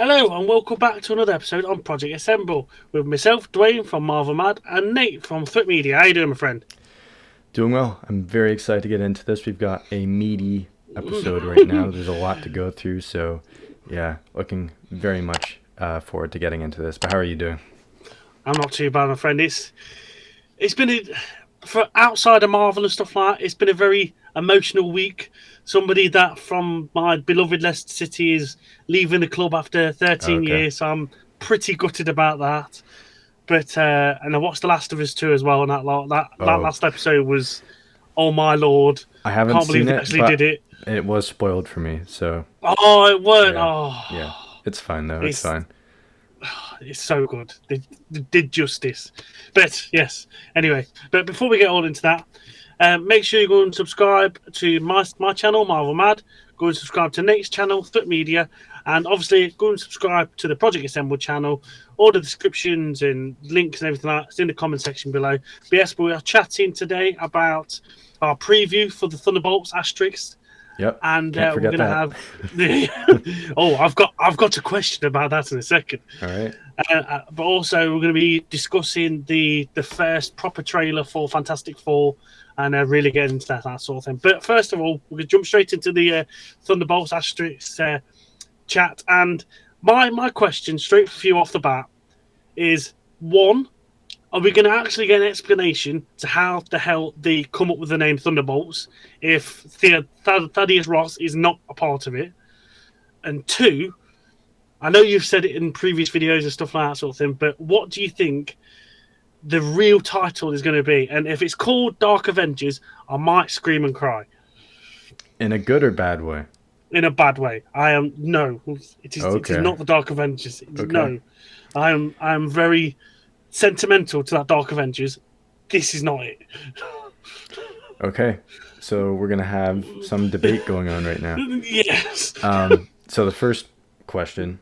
Hello and welcome back to another episode on Project Assemble with myself, Dwayne from Marvel Mad, and Nate from Threat Media. How you doing, my friend? Doing well. I'm very excited to get into this. We've got a meaty episode right now. There's a lot to go through, so yeah, looking very much forward to getting into this. But how are you doing? I'm not too bad, my friend. It's been for outside of Marvel and stuff like that. It's been a very emotional week. Somebody that from my beloved Leicester City is leaving the club after 13 Okay. years, so I'm pretty gutted about that. But and I watched The Last of Us 2 as well, and that Oh, last episode was, oh my lord, I haven't can't believe seen they it, actually did but it. it was spoiled for me, so Oh, it weren't. yeah, yeah. Oh, It's fine though. It's it's fine. it's so good. They did justice. But yes, anyway. But before we get all into that, make sure you go and subscribe to my channel, Marvel Mad. Go and subscribe to Nate's channel, Threat Media, and obviously go and subscribe to the Project Assemble channel. All the descriptions and links and everything like that is in the comment section below. But yes, we are chatting today about our preview for the Thunderbolts Asterix, Yep. and Can't we're forget gonna that. have oh, I've got a question about that in a second. All right. But also we're going to be discussing the first proper trailer for Fantastic Four, and really get into that sort of thing. But first of all, we're going to jump straight into the Thunderbolts Asterix chat. And my question, straight for you off the bat, is one: are we going to actually get an explanation to how the hell they come up with the name Thunderbolts if Thaddeus Ross is not a part of it? And two, I know you've said it in previous videos and stuff like that sort of thing, but what do you think the real title is going to be? And if it's called Dark Avengers, I might scream and cry In a good or bad way? in a bad way. I am no, it is Okay. not the Dark Avengers. Okay. No, I am very sentimental to that Dark Avengers. This is not it. Okay. So we're gonna have some debate going on right now. Yes. So the first question,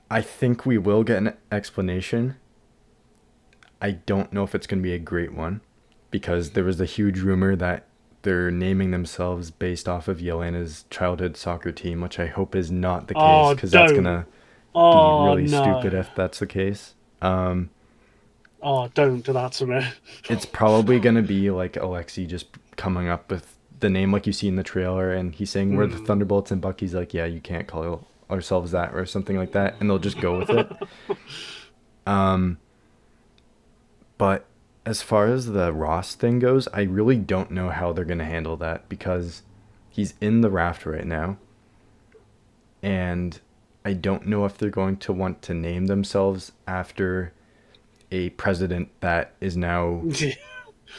I think we will get an explanation. I don't know if it's going to be a great one because there was a huge rumor that they're naming themselves based off of Yelena's childhood soccer team, which I hope is not the case Oh, because that's going don't. to be Oh really stupid no. if that's the case. Um, Oh, don't do that to me. it's probably going to be like Alexei just coming up with the name like you see in the trailer and he's saying we're the Hmm. Thunderbolts and Bucky's like, yeah, you can't call ourselves that or something like that. And they'll just go with it. Um, But as far as the Ross thing goes, I really don't know how they're going to handle that because he's in the raft right now. And I don't know if they're going to want to name themselves after a president that is now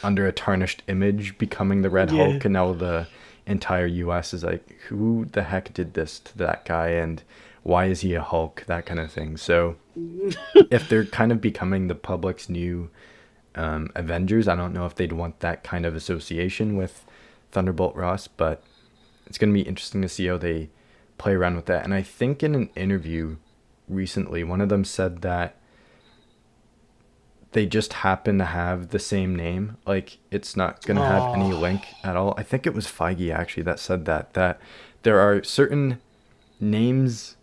under a tarnished image becoming the Red Yeah. Hulk. And now the entire US is like, who the heck did this to that guy? And why is he a Hulk? That kind of thing. So if they're kind of becoming the public's new Avengers, I don't know if they'd want that kind of association with Thunderbolt Ross, but it's going to be interesting to see how they play around with that. And I think in an interview recently, one of them said that they just happen to have the same name. Like, it's not going to have any Oh. link at all. I think it was Feige actually that said that there are certain names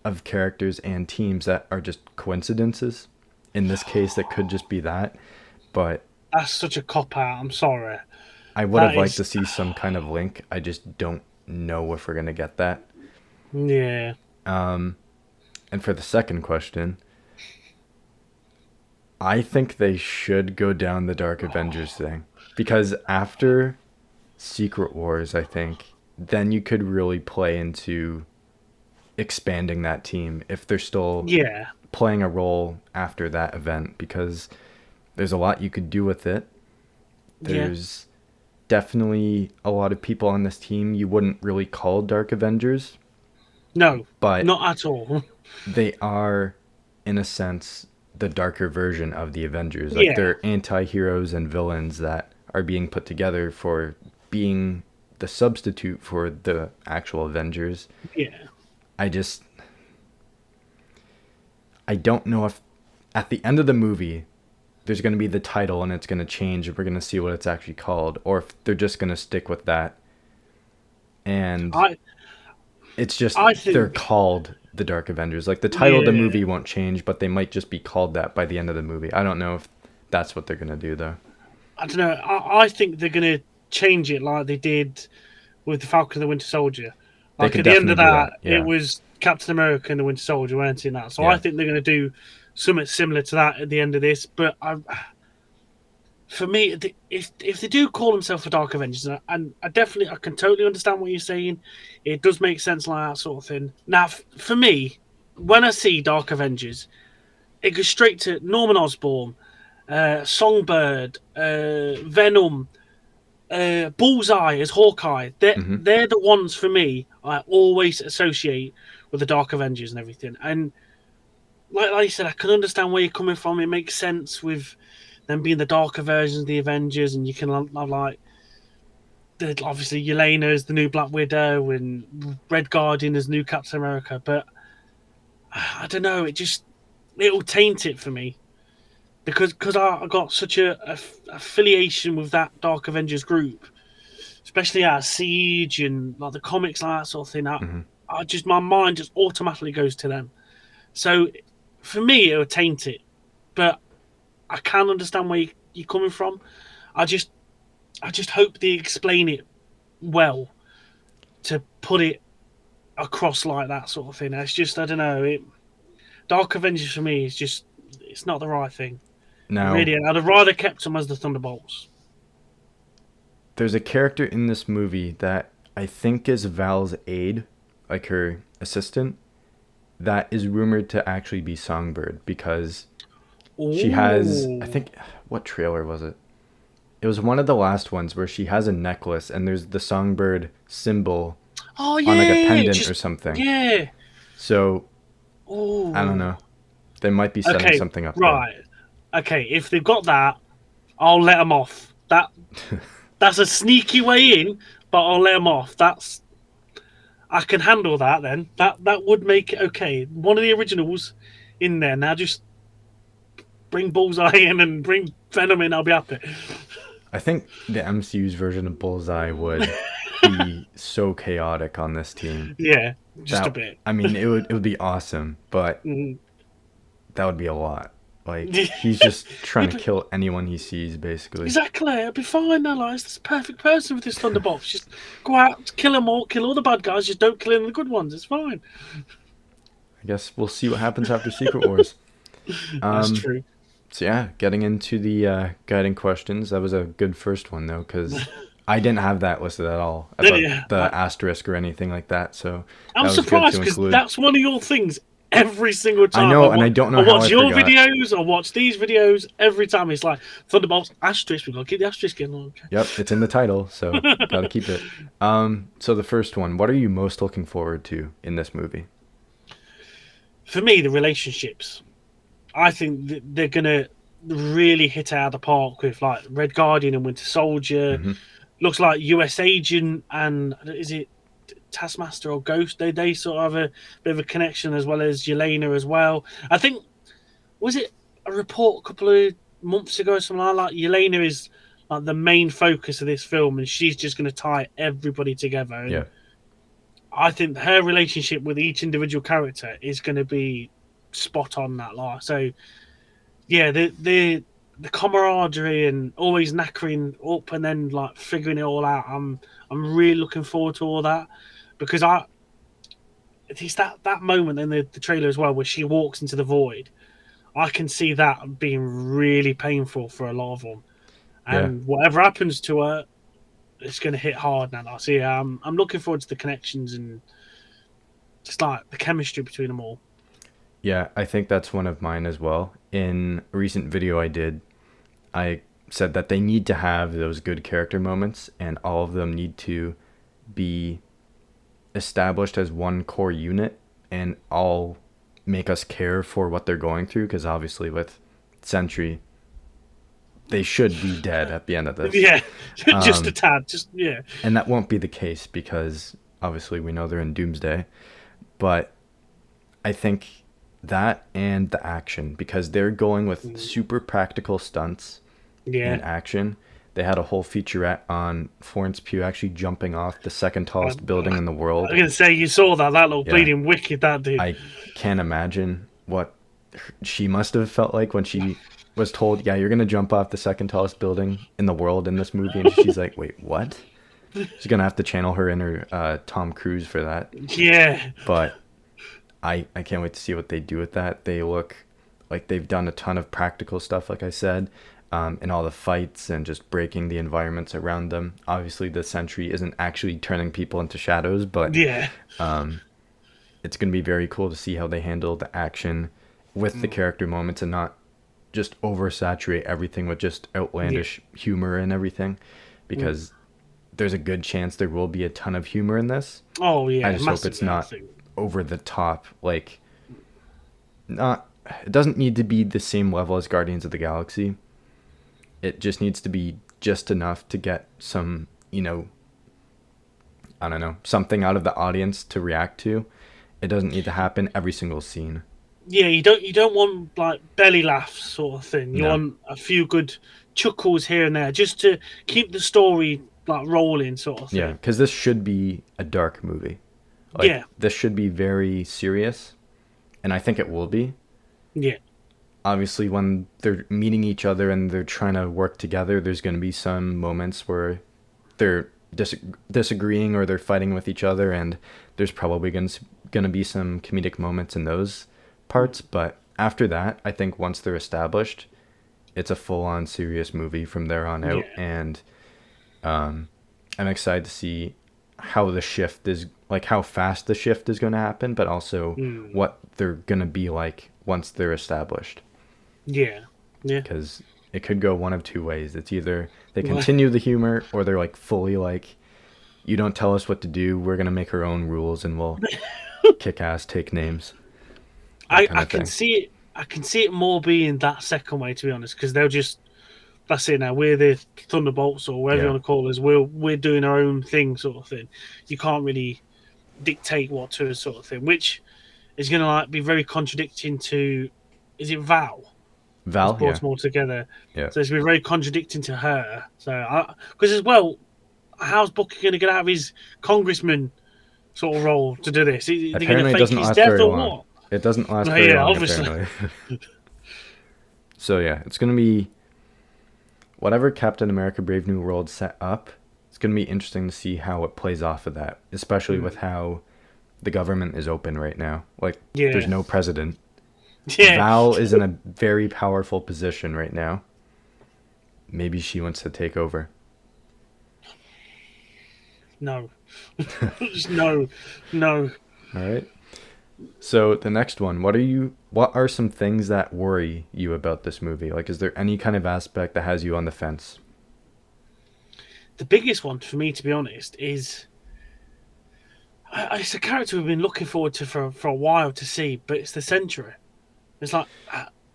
of characters and teams that are just coincidences. In this case, it could just be that. But That's such a cop out. I'm sorry. I would have That liked to is, see some kind of link. I just don't know if we're going to get that. yeah, Um, and for the second question, I think they should go down the Dark Avengers thing. Because after Secret Wars, I think, then you could really play into expanding that team if they're still yeah, playing a role after that event. Because there's a lot you could do with it. yeah. There's definitely a lot of people on this team you wouldn't really call Dark Avengers, No, but not at all. they are, in a sense, the darker version of the Avengers. Like Yeah, they're anti-heroes and villains that are being put together for being the substitute for the actual Avengers. yeah. I just I don't know if at the end of the movie there's going to be the title and it's going to change and we're going to see what it's actually called, or if they're just going to stick with that. And I It's just I they're think, called the Dark Avengers. Like the title of the yeah, movie won't change, but they might just be called that by the end of the movie. I don't know if that's what they're gonna do though. I don't know. I think they're going to change it like they did with the Falcon and the Winter Soldier. They Like could at the end of definitely do that, that. it Yeah. was Captain America and the Winter Soldier, weren't it? In that, so I Yeah. think they're going to do something similar to that at the end of this. But for me, if they do call themselves the Dark Avengers, and I can totally understand what you're saying. It does make sense like that sort of thing. Now, for me, when I see Dark Avengers, it goes straight to Norman Osborn, Songbird, Venom, Bullseye as Hawkeye. Hmm. They're the ones for me I always associate with the Dark Avengers and everything. And like you said, I can understand where you're coming from. It makes sense with them being the darker versions of the Avengers, and you can have like obviously Yelena as the new Black Widow and Red Guardian as new Captain America. But I don't know. It'll taint it for me because I got such a affiliation with that Dark Avengers group, especially out of Siege and like the comics like that sort of thing. Hmm. I just my mind just automatically goes to them. So for me, it would taint it, but I can understand where you're coming from. I just I just hope they explain it well to put it across like that sort of thing. It's just I don't know. Dark Avengers for me is just it's not the right thing. Now, Really, I'd have rather kept them as the Thunderbolts. there's a character in this movie that I think is Val's aide, like her assistant, that is rumored to actually be Songbird because she has, I Oh, think, what trailer was it? It was one of the last ones where she has a necklace and there's the Songbird symbol oh on like a yeah, pendant or just something. yeah. So I don't Oh, know. They might be setting okay, something up there. right. Okay, if they've got that, I'll let them off. That's a sneaky way in, but I'll let them off. I can handle that. Then that would make it okay. One of the originals in there now. Just bring Bullseye in and bring Venom in. I'll be happy. I think the MCU's version of Bullseye would be so chaotic on this team. Yeah, just a That bit. I mean, it would be awesome, but Mhm. that would be a lot. Like he's just trying to kill anyone he sees, basically. Exactly. It'll be fine now, like, it's the perfect person with this Thunderbolts. Just go out, kill them all, kill all the bad guys. Just don't kill any of the good ones. It's fine. I guess we'll see what happens after Secret Wars. That's Um, true. so yeah, getting into the guiding questions. That was a good first one though, because I didn't have that listed at all about Yeah, the asterisk or anything like that. So I'm that was good surprised to because include. that's one of your things. Every single I time know, and I don't I know how watch I your forgot. videos, I watch these videos. Every time it's like Thunderbolts asterisk. We gotta keep the asterisk in. Okay. Yep, it's in the title, so gotta keep it. So the first one, what are you most looking forward to in this movie? For me, the relationships. I think they're gonna really hit out of the park with like Red Guardian and Winter Soldier. Hmm. Looks like US Agent and is it Taskmaster or Ghost? They sort of have a bit of a connection as well as Yelena as well. I think was it a report a couple of months ago or something like that? Yelena is like the main focus of this film, and she's just going to tie everybody together. Yeah, And I think her relationship with each individual character is going to be spot on that lot. So yeah, the camaraderie and always knackering up and then like figuring it all out. I'm really looking forward to all that because it's that moment in the trailer as well where she walks into the void. I can see that being really painful for a lot of them, yeah, and whatever happens to her, it's going to hit hard now. So yeah, I'm looking forward to the connections and just like the chemistry between them all. yeah. I think that's one of mine as well. In a recent video I did, I said that they need to have those good character moments, and all of them need to be established as one core unit, and all make us care for what they're going through. Because obviously, with Sentry, they should be dead at the end of this. Yeah, just a Um, tad. Just yeah. and that won't be the case because obviously we know they're in Doomsday. But I think that and the action, because they're going with super practical stunts Yeah. and action, they had a whole featurette on Florence Pugh actually jumping off the second tallest building in the world. I was going to say, you saw that little Yeah. bleeding wicked, that dude. I can't imagine what she must have felt like when she was told, yeah, you're going to jump off the second tallest building in the world in this movie. And she's like, wait, what? She's going to have to channel her inner Tom Cruise for that. Yeah. But I can't wait to see what they do with that. They look like they've done a ton of practical stuff, like I said, in all the fights and just breaking the environments around them. Obviously, the Sentry isn't actually turning people into shadows, but Yeah. It's going to be very cool to see how they handle the action with the character moments and not just oversaturate everything with just outlandish humor and everything, because there's a good chance there will be a ton of humor in this. Oh, yeah. I just hope it's not over the top. Like, it doesn't need to be the same level as Guardians of the Galaxy. It just needs to be just enough to get some, I don't know, something out of the audience to react to. It doesn't need to happen every single scene. Yeah, you don't want like belly laughs sort of thing. You No. want a few good chuckles here and there just to keep the story like rolling sort of thing. Yeah, because this should be a dark movie. Like, this should be very serious, and I think it will be. Yeah. Obviously, when they're meeting each other and they're trying to work together, there's going to be some moments where they're disagreeing or they're fighting with each other, and there's probably going to be some comedic moments in those parts. But after that, I think once they're established, it's a full-on serious movie from there on out. And I'm excited to see how the shift is, like how fast the shift is going to happen, but also what they're going to be like once they're established. Yeah. Because it could go one of two ways. It's either they continue the humor, or they're like fully like, you don't tell us what to do, we're going to make our own rules and we'll kick ass, take names. I can see it more being that second way, to be honest, because they'll just, that's it now, we're the Thunderbolts or whatever you want to call us, we're doing our own thing sort of thing. You can't really dictate what to sort of thing, which is going to like be very contradicting to, is it Val? Val, brought them all together. Yeah. So it's been very contradicting to her. So, because as well, how's Bucky going to get out of his congressman sort of role to do this? Apparently, it doesn't last very long. It doesn't last very long, obviously. Apparently. So yeah, it's going to be whatever Captain America: Brave New World set up. It's going to be interesting to see how it plays off of that, especially with how the government is open right now. Like, there's no president. Val is in a very powerful position right now. Maybe she wants to take over. No. Just no. All right. So the next one, what are some things that worry you about this movie? Like, is there any kind of aspect that has you on the fence? The biggest one for me, to be honest, is it's a character we've been looking forward to for a while to see, but it's the Sentry. It's like,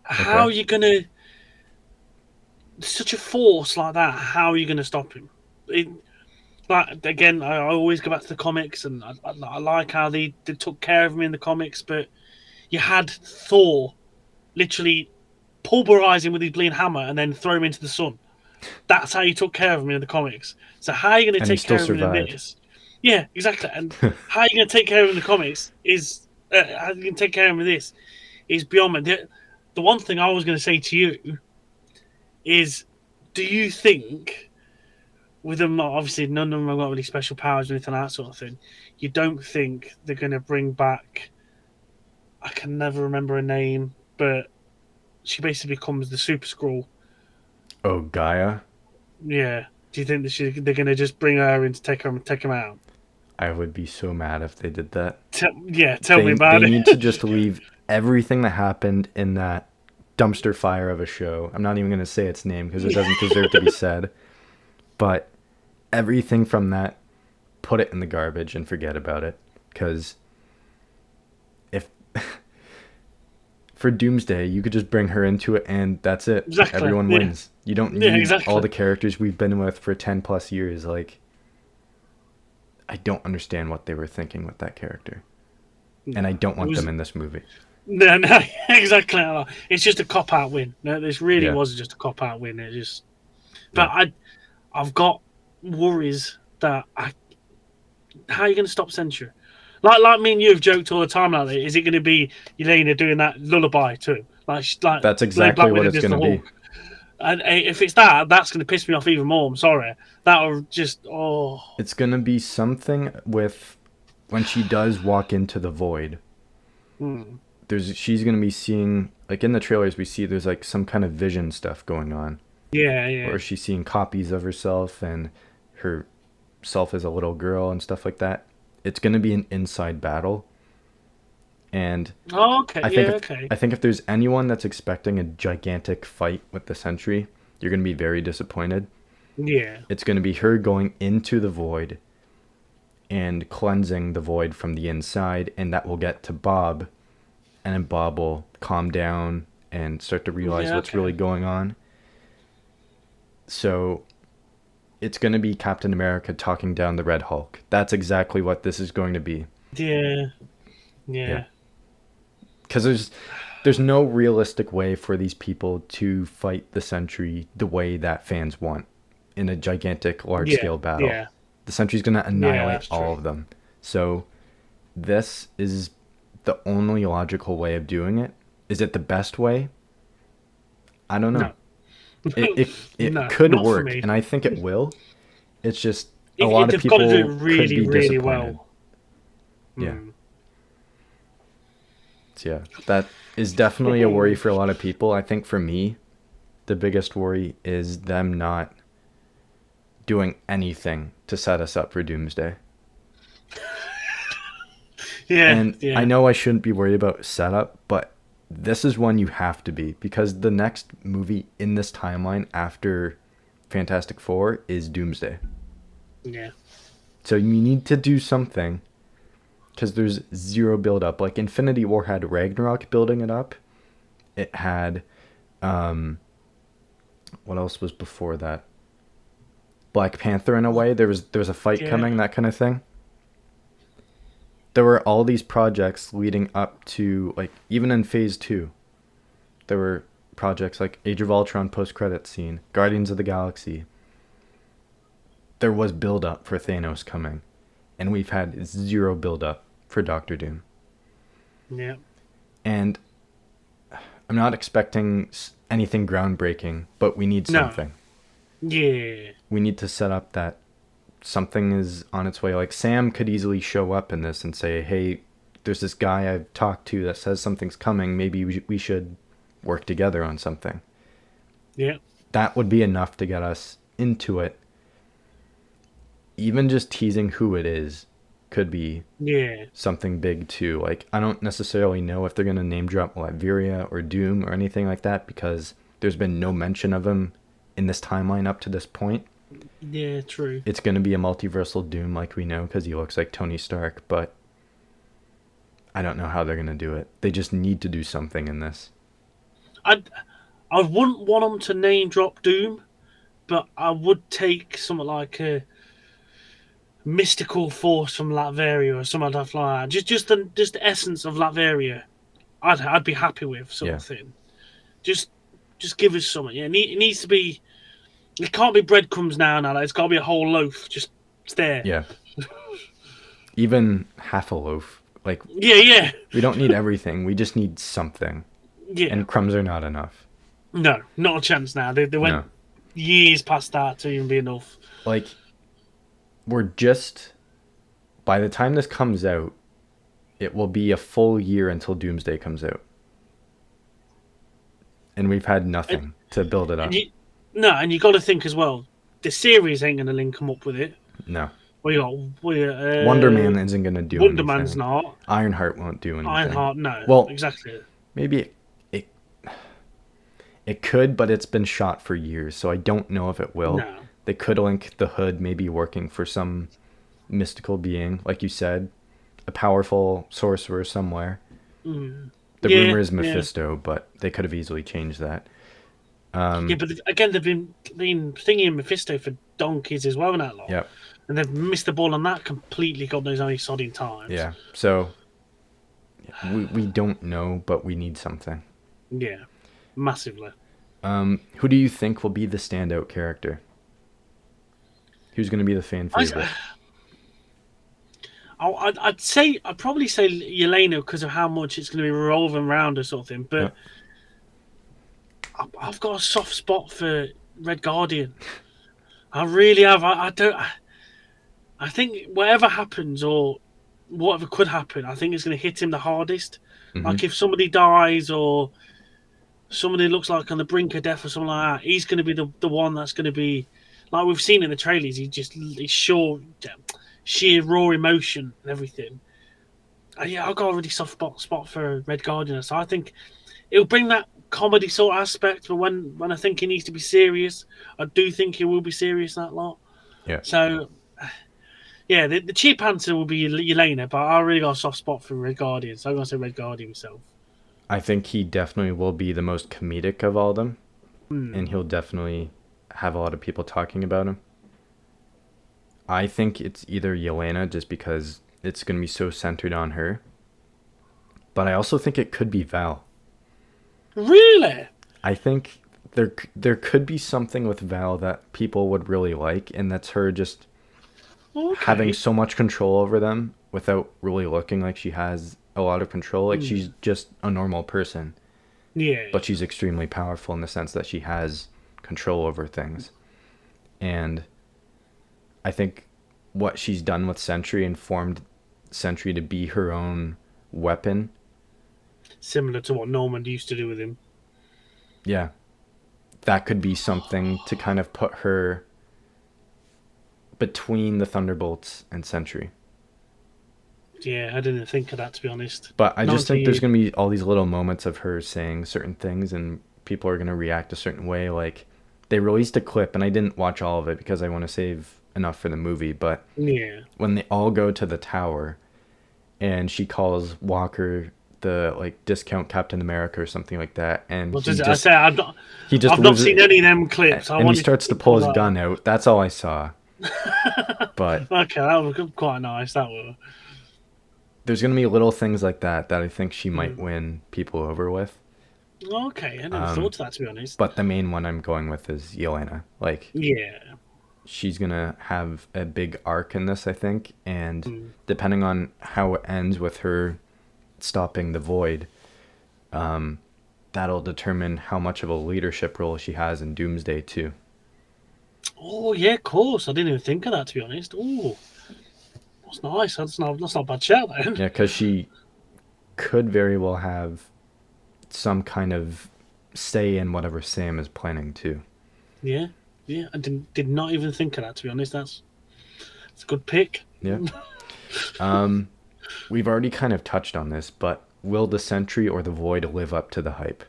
how are you going to... Such a force like that, how are you going to stop him? Like, again, I always go back to the comics, and I like how they took care of him in the comics, but you had Thor literally pulverize him with his bleeding hammer and then throw him into the sun. That's how you took care of him in the comics. So how are you going to take care of him in this? Yeah, exactly. And how are you going to take care of him in the comics is... how are you going to take care of him in this? Is beyond me. The one thing I was going to say to you is, do you think, with them, obviously none of them have got really special powers or anything like that sort of thing, you don't think they're going to bring back, I can never remember her name, but she basically becomes the Super Skrull. Oh, Gaia? Yeah. Do you think that they're going to just bring her in to take him out? I would be so mad if they did that. Tell me about it. They need to just leave everything that happened in that dumpster fire of a show. I'm not even going to say its name because it doesn't deserve to be said. But everything from that, put it in the garbage and forget about it. Because if for Doomsday, you could just bring her into it and that's it. Exactly. Everyone wins. You don't need all the characters we've been with for 10 plus years. Like, I don't understand what they were thinking with that character. And I don't want them in this movie. No, exactly. It's just a cop-out win. No, this really was just a cop-out win. It just, but I've got worries that how are you going to stop Sentry? Like me and you have joked all the time. Like, is it going to be Yelena doing that lullaby to him? Like That's Blade exactly Black what Widow it's does going the to be. Hulk. And if it's that, that's going to piss me off even more. I'm sorry. That'll just It's going to be something with when she does walk into the void. She's going to be seeing, like in the trailers we see there's like some kind of vision stuff going on. Yeah. Or she's seeing copies of herself and herself as a little girl and stuff like that. It's going to be an inside battle. And okay. I think if there's anyone that's expecting a gigantic fight with the Sentry, you're going to be very disappointed. Yeah. It's going to be her going into the void and cleansing the void from the inside, and that will get to Bob, and then Bob will calm down and start to realize what's really going on. So it's going to be Captain America talking down the Red Hulk. That's exactly what this is going to be. Yeah. Because there's no realistic way for these people to fight the Sentry the way that fans want in a gigantic, large-scale battle. Yeah. The Sentry's going to annihilate all of them. So this is the only logical way of doing it. Is it the best way? I don't know. No. It could work, and I think it will. It's just a lot of people got to do it really, could be really disappointed. well. Yeah. So yeah, that is definitely a worry for a lot of people. I think for me, the biggest worry is them not doing anything to set us up for Doomsday. And I know I shouldn't be worried about setup, but this is one you have to be, because the next movie in this timeline after Fantastic Four is Doomsday. Yeah. So you need to do something, because there's zero build up. Like Infinity War had Ragnarok building it up. It had, what else was before that? Black Panther in a way. There was a fight coming, that kind of thing. There were all these projects leading up to, like, even in Phase 2, there were projects like Age of Ultron post-credits scene, Guardians of the Galaxy. There was build-up for Thanos coming, and we've had zero build-up for Doctor Doom. Yeah. And I'm not expecting anything groundbreaking, but we need something. Yeah. We need to set up that something is on its way. Like Sam could easily show up in this and say, hey, there's this guy I've talked to that says something's coming. Maybe we should work together on something. Yeah. That would be enough to get us into it. Even just teasing who it is could be something big too. Like, I don't necessarily know if they're going to name drop Latveria or Doom or anything like that, because there's been no mention of him in this timeline up to this point. Yeah, true. It's going to be a multiversal Doom, like we know, because he looks like Tony Stark, but I don't know how they're going to do it. They just need to do something in this. I wouldn't want them to name drop Doom, but I would take something like a mystical force from Latveria or something like that. Just the essence of Latveria, I'd be happy with something. Just give us something. Yeah, it needs to be. It can't be breadcrumbs now. It's got to be a whole loaf. Just there. Yeah. Even half a loaf. Like. Yeah. We don't need everything. We just need something. Yeah. And crumbs are not enough. No, not a chance now. They went years past that to even be enough. Like, we're just. By the time this comes out, it will be a full year until Doomsday comes out. And we've had nothing to build it up. And you got to think as well, the series ain't going to link them up with it. No. Wonder Man isn't going to do Wonder anything. Man's not. Ironheart won't do anything. Ironheart, no. Well, exactly. Maybe it could, but it's been shot for years, so I don't know if it will. No. They could link the Hood maybe working for some mystical being, like you said, a powerful sorcerer somewhere. Mm. The rumor is Mephisto, but they could have easily changed that. But again, they've been thinking Mephisto for donkeys as well now. Yep. And they've missed the ball on that completely, God knows how many sodding times. Yeah, so we don't know, but we need something. Yeah, massively. Who do you think will be the standout character? Who's going to be the fan I, favorite? I'd probably say Yelena because of how much it's going to be revolving around her sort of thing. Yeah. But I've got a soft spot for Red Guardian. I really have. I don't. I think whatever happens or whatever could happen, I think it's going to hit him the hardest. Mm-hmm. Like if somebody dies or somebody looks like on the brink of death or something like that, he's going to be the one that's going to be like we've seen in the trailers. He's sheer raw emotion and everything. Yeah, I've got a really soft spot for Red Guardian, so I think it'll bring that comedy sort of aspect. But when I think he needs to be serious, I do think he will be serious that lot. Yeah. So. Yeah, the cheap answer will be Yelena, but I really got a soft spot for Red Guardian, so I'm going to say Red Guardian myself. I think he definitely will be the most comedic of all of them, and he'll definitely have a lot of people talking about him. I think it's either Yelena, just because it's going to be so centered on her, but I also think it could be Val. Really? I think there could be something with Val that people would really like, and that's her just... having so much control over them without really looking like she has a lot of control. Like she's just a normal person. Yeah. But she's extremely powerful in the sense that she has control over things. And I think what she's done with Sentry informed Sentry to be her own weapon. Similar to what Norman used to do with him. Yeah. That could be something to kind of put her between the Thunderbolts and Sentry. Yeah, I didn't think of that, to be honest. But I just think there's going to be all these little moments of her saying certain things, and people are going to react a certain way. Like, they released a clip, and I didn't watch all of it because I want to save enough for the movie, but when they all go to the tower, and she calls Walker the, like, discount Captain America or something like that, and I've not seen any of them clips. And he starts to pull his gun out. That's all I saw. But okay, that was quite nice. That was. There's gonna be little things like that I think she might win people over with. Okay, I never thought of that, to be honest. But the main one I'm going with is Yelena. Like, yeah, she's gonna have a big arc in this, I think, and depending on how it ends with her stopping the Void, that'll determine how much of a leadership role she has in Doomsday too. Oh yeah, of course. I didn't even think of that, to be honest. Oh, that's nice. That's not a bad shout then. Yeah, because she could very well have some kind of say in whatever Sam is planning too. Yeah. I did not even think of that, to be honest. That's a good pick. Yeah. We've already kind of touched on this, but will the Sentry or the Void live up to the hype?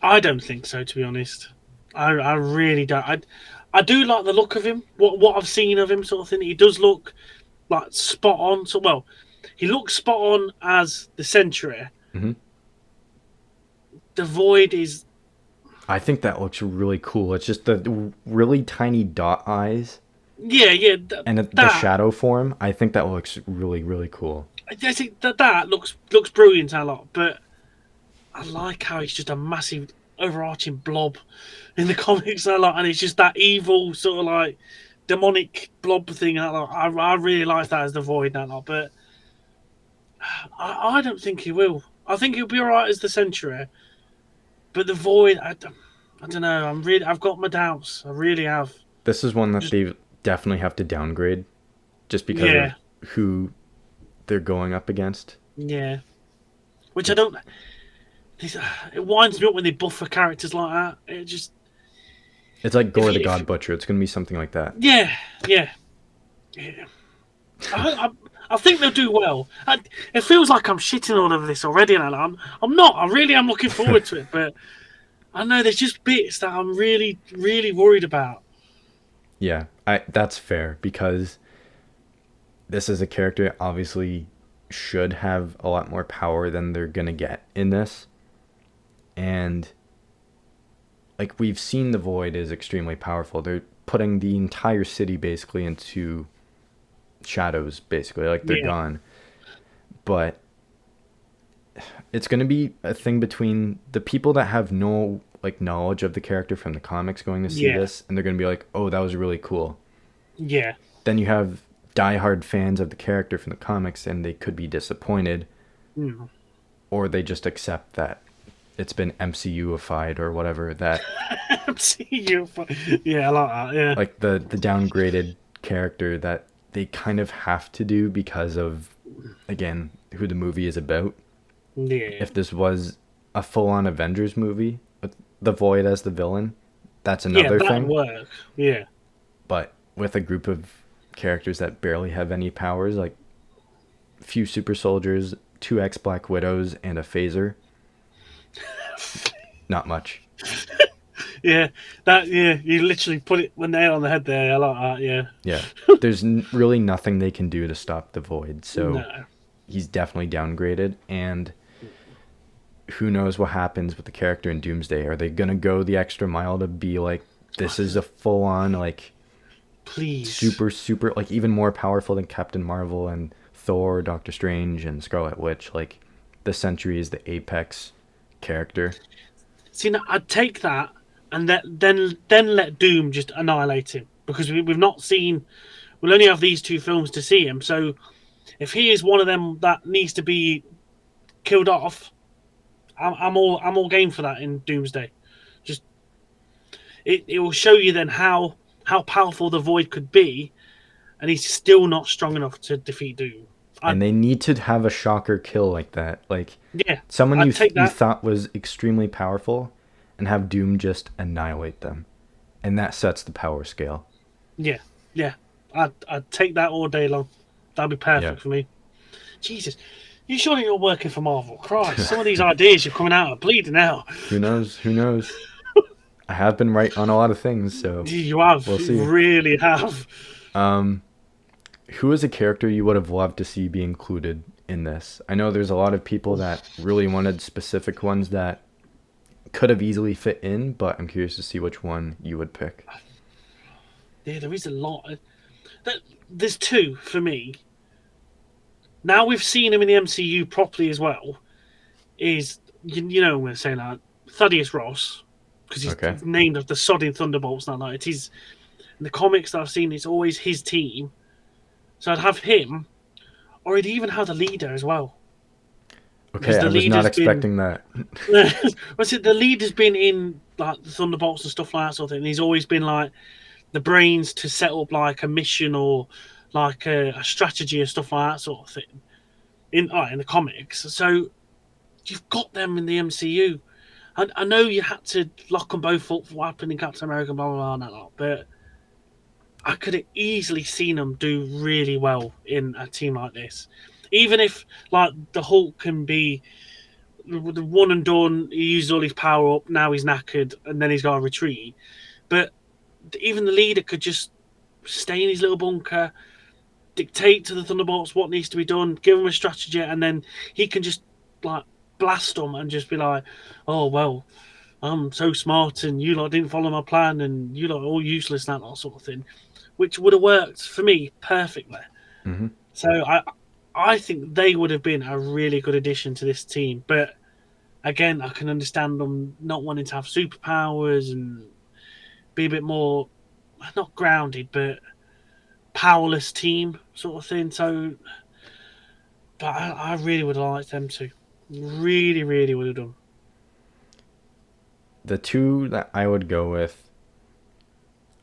I don't think so, to be honest. I really don't. I do like the look of him. What I've seen of him, sort of thing. He does look like spot on. So he looks spot on as the Sentry. Mm-hmm. The Void is. I think that looks really cool. It's just the really tiny dot eyes. Yeah. And the shadow form. I think that looks really, really cool. I think that looks brilliant a lot, but I like how it's just a massive overarching blob in the comics a lot, and it's just that evil sort of like demonic blob thing. I really like that as the Void a lot, but I don't think he will. I think he'll be alright as the Sentry, but the Void, I don't know. I've got my doubts. I really have. This is one that they definitely have to downgrade, just because of who they're going up against. Yeah, which I don't. It winds me up when they buffer characters like that. It's like Gore the God Butcher. It's going to be something like that. Yeah. I think they'll do well. It feels like I'm shitting all over this already, and I'm not. I really am looking forward to it, but I know there's just bits that I'm really, really worried about. Yeah, that's fair, because this is a character obviously should have a lot more power than they're going to get in this. And like, we've seen the Void is extremely powerful. They're putting the entire city basically into shadows, basically. Like, they're gone. But it's going to be a thing between the people that have no like knowledge of the character from the comics going to see Yeah. this, and they're going to be like, "Oh, that was really cool." Yeah. Then you have diehard fans of the character from the comics, and they could be disappointed, Mm. or they just accept that it's been MCU-ified or whatever. That MCU. Yeah, I like that. Yeah. like the downgraded character that they kind of have to do because of, again, who the movie is about. Yeah. If this was a full-on Avengers movie with the Void as the villain, that's another that'd thing. work. Yeah. But with a group of characters that barely have any powers, like few super soldiers, 2 ex-Black Widows, and a phaser, not much. Yeah. You literally put it the nail on the head there. I like that. Yeah. Yeah, there's really nothing they can do to stop the Void, so No. he's definitely downgraded, and who knows what happens with the character in Doomsday. Are they gonna go the extra mile to be like, this is a full-on, like, Please. super, like, even more powerful than Captain Marvel and Thor, Doctor Strange, and Scarlet Witch? Like, the Sentry is the apex character. See, now, I'd take that and then let Doom just annihilate him, because we've not seen. We'll only have these 2 films to see him. So if he is one of them that needs to be killed off, I'm all game for that in Doomsday. Just it will show you then how powerful the Void could be, and he's still not strong enough to defeat Doom. And they need to have a shocker kill like that. Like, Yeah, someone I'd you take that. thought was extremely powerful, and have Doom just annihilate them. And that sets the power scale. Yeah. I'd take that all day long. That'd be perfect for me. Jesus, you surely you're working for Marvel? Christ, some of these ideas you're coming out are bleeding out. Who knows? I have been right on a lot of things, so You have. we'll see. You really have. Who is a character you would have loved to see be included in this? I know there's a lot of people that really wanted specific ones that could have easily fit in, but I'm curious to see which one you would pick. Yeah, there is a lot. There's 2 for me. Now we've seen him in the MCU properly as well. Is you know I'm going to say that Thaddeus Ross, because he's Okay. named after the sodding Thunderbolts. Now, like, it is in the comics that I've seen. It's always his team, so I'd have him, or I'd even have the leader as well. Okay, I was not expecting that. What's it? The leader's been in like the Thunderbolts and stuff like that sort of thing. And he's always been like the brains to set up like a mission or like a strategy and stuff like that sort of thing in the comics. So you've got them in the MCU. I know you had to lock them both up for what happened in Captain America, blah blah blah, and that lot, but I could have easily seen them do really well in a team like this. Even if, like, the Hulk can be the one and done, he uses all his power up, now he's knackered, and then he's got to retreat. But even the leader could just stay in his little bunker, dictate to the Thunderbolts what needs to be done, give them a strategy, and then he can just, like, blast them and just be like, oh, well, I'm so smart, and you lot didn't follow my plan, and you lot are all useless, and that sort of thing, which would have worked for me perfectly. Mm-hmm. So I think they would have been a really good addition to this team. But again, I can understand them not wanting to have superpowers and be a bit more, not grounded, but powerless team sort of thing. So, but I really would have liked them to. Really, really would have done. The 2 that I would go with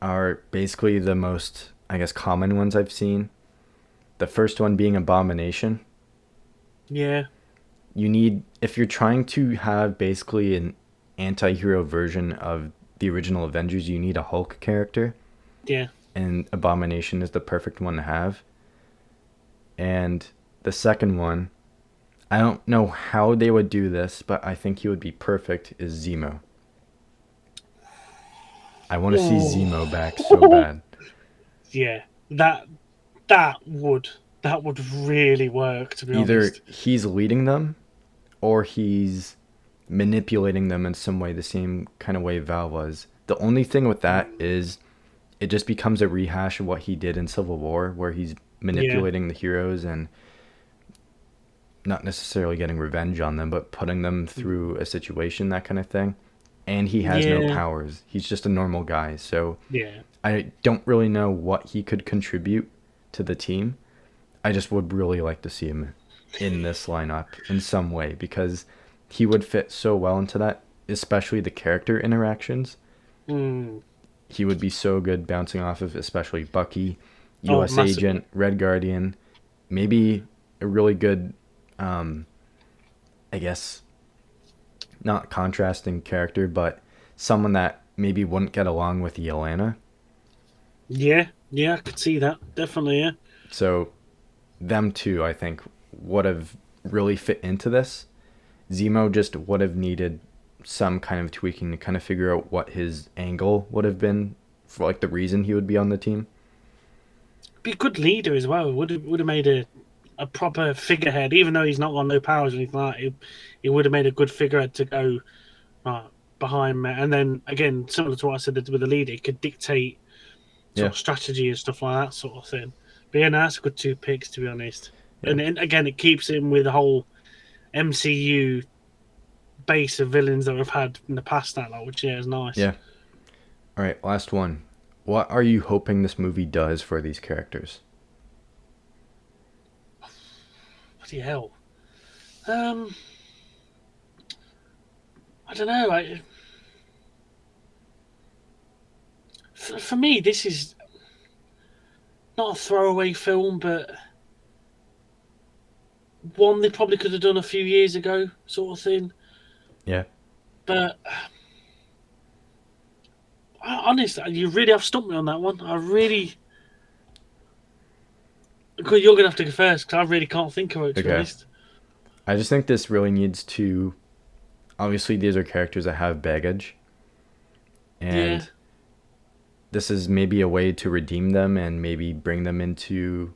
are basically the most, I guess, common ones I've seen. The first one being Abomination. Yeah. You need, if you're trying to have basically an anti-hero version of the original Avengers, you need a Hulk character. Yeah. And Abomination is the perfect one to have. And the second one, I don't know how they would do this, but I think he would be perfect, is Zemo. I want to see Zemo back so bad. Yeah. That would really work, to be Either honest. he's leading them, or he's manipulating them in some way, the same kind of way Val was. The only thing with that is it just becomes a rehash of what he did in Civil War, where he's manipulating the heroes and not necessarily getting revenge on them, but putting them through a situation, that kind of thing. and he has no Yeah, powers. He's just a normal guy. So yeah. I don't really know what he could contribute to the team. I just would really like to see him in this lineup in some way because he would fit so well into that, especially the character interactions. Mm. He would be so good bouncing off of especially Bucky, Oh, US massively. Agent, Red Guardian, maybe a really good um I guess not contrasting character, but someone that maybe wouldn't get along with Yelena. Yeah, yeah, I could see that. Definitely, yeah. So them two, I think, would have really fit into this. Zemo just would have needed some kind of tweaking to kind of figure out what his angle would have been for like the reason he would be on the team. Be a good leader as well. Would have made a proper figurehead, even though he's not got no powers or anything like that. He would have made a good figurehead to go uh, behind me. And then again, similar to what I said with the leader, he could dictate Yeah, sort of strategy and stuff like that sort of thing. But yeah, no, that's a good two picks to be honest. yeah. And then, again, it keeps him with the whole MCU base of villains that we've had in the past. That like, which yeah, is nice. Yeah. All right, last one. What are you hoping this movie does for these characters? Bloody hell. Um, I don't know. For me, this is not a throwaway film, but one they probably could have done a few years ago, sort of thing. Yeah. But honestly, you really have stumped me on that one. I really. You're gonna have to go first because I really can't think of it to be Okay. honest. I just think this really needs to. Obviously, these are characters that have baggage, Yeah. and this is maybe a way to redeem them and maybe bring them into,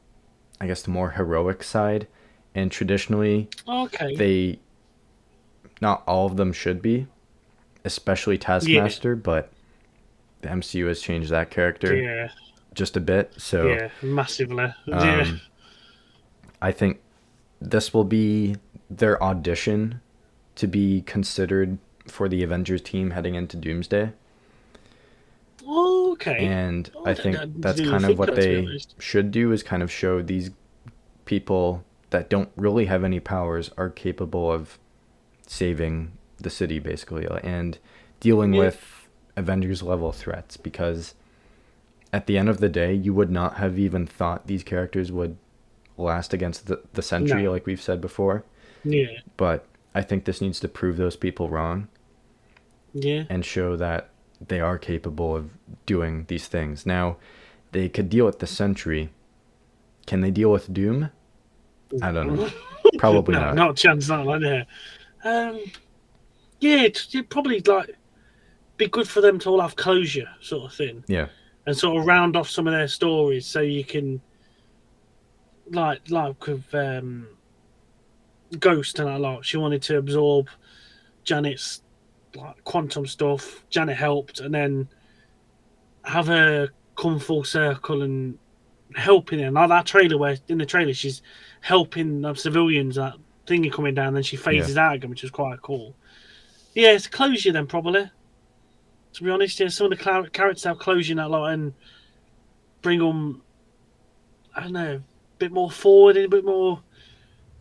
I guess, the more heroic side. And traditionally, Okay. they, not all of them should be, especially Yeah. Taskmaster, but the MCU has changed that character Yeah. just a bit. So Yeah. Massively. Yeah. um, I think this will be their audition to be considered for the Avengers team heading into Doomsday. Okay. And I I think didn't that's even kind of think of what that to be they honest. should do is kind of show these people that don't really have any powers are capable of saving the city basically and dealing Yeah. with Avengers level threats because at the end of the day you would not have even thought these characters would last against the Sentry No. like we've said before, Yeah. but I think this needs to prove those people wrong Yeah. and show that they are capable of doing these things. Now, they could deal with the Sentry. Can they deal with Doom? I don't know. Probably No, not. not a chance. Not like that. Um. Yeah. It'd probably like be good for them to all have closure, sort of thing, Yeah. and sort of round off some of their stories, so you can like with Ghost and a lot. She wanted to absorb Janet's like quantum stuff. Janet helped, and then have her come full circle and helping her. Like that trailer where in the trailer she's helping civilians. That thingy coming down, then she Yeah. phases out again, which was quite cool. Yeah, it's closure then probably. To be honest, yeah, some of the characters have closure in that lot and bring them. I don't know, a bit more forward, a bit more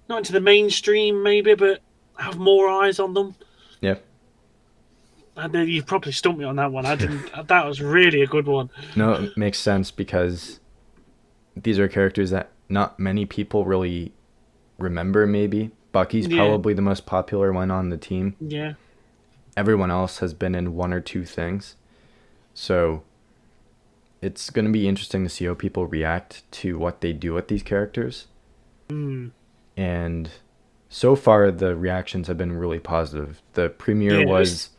not into the mainstream maybe, but have more eyes on them. Yeah. And then you probably stumped me on that one. I didn't. That was really a good one. No, it makes sense because these are characters that not many people really remember, maybe. Bucky's Yeah, probably the most popular one on the team. yeah, Everyone else has been in one or two things. So it's going to be interesting to see how people react to what they do with these characters. mm. And so far, the reactions have been really positive. The premiere Yeah. was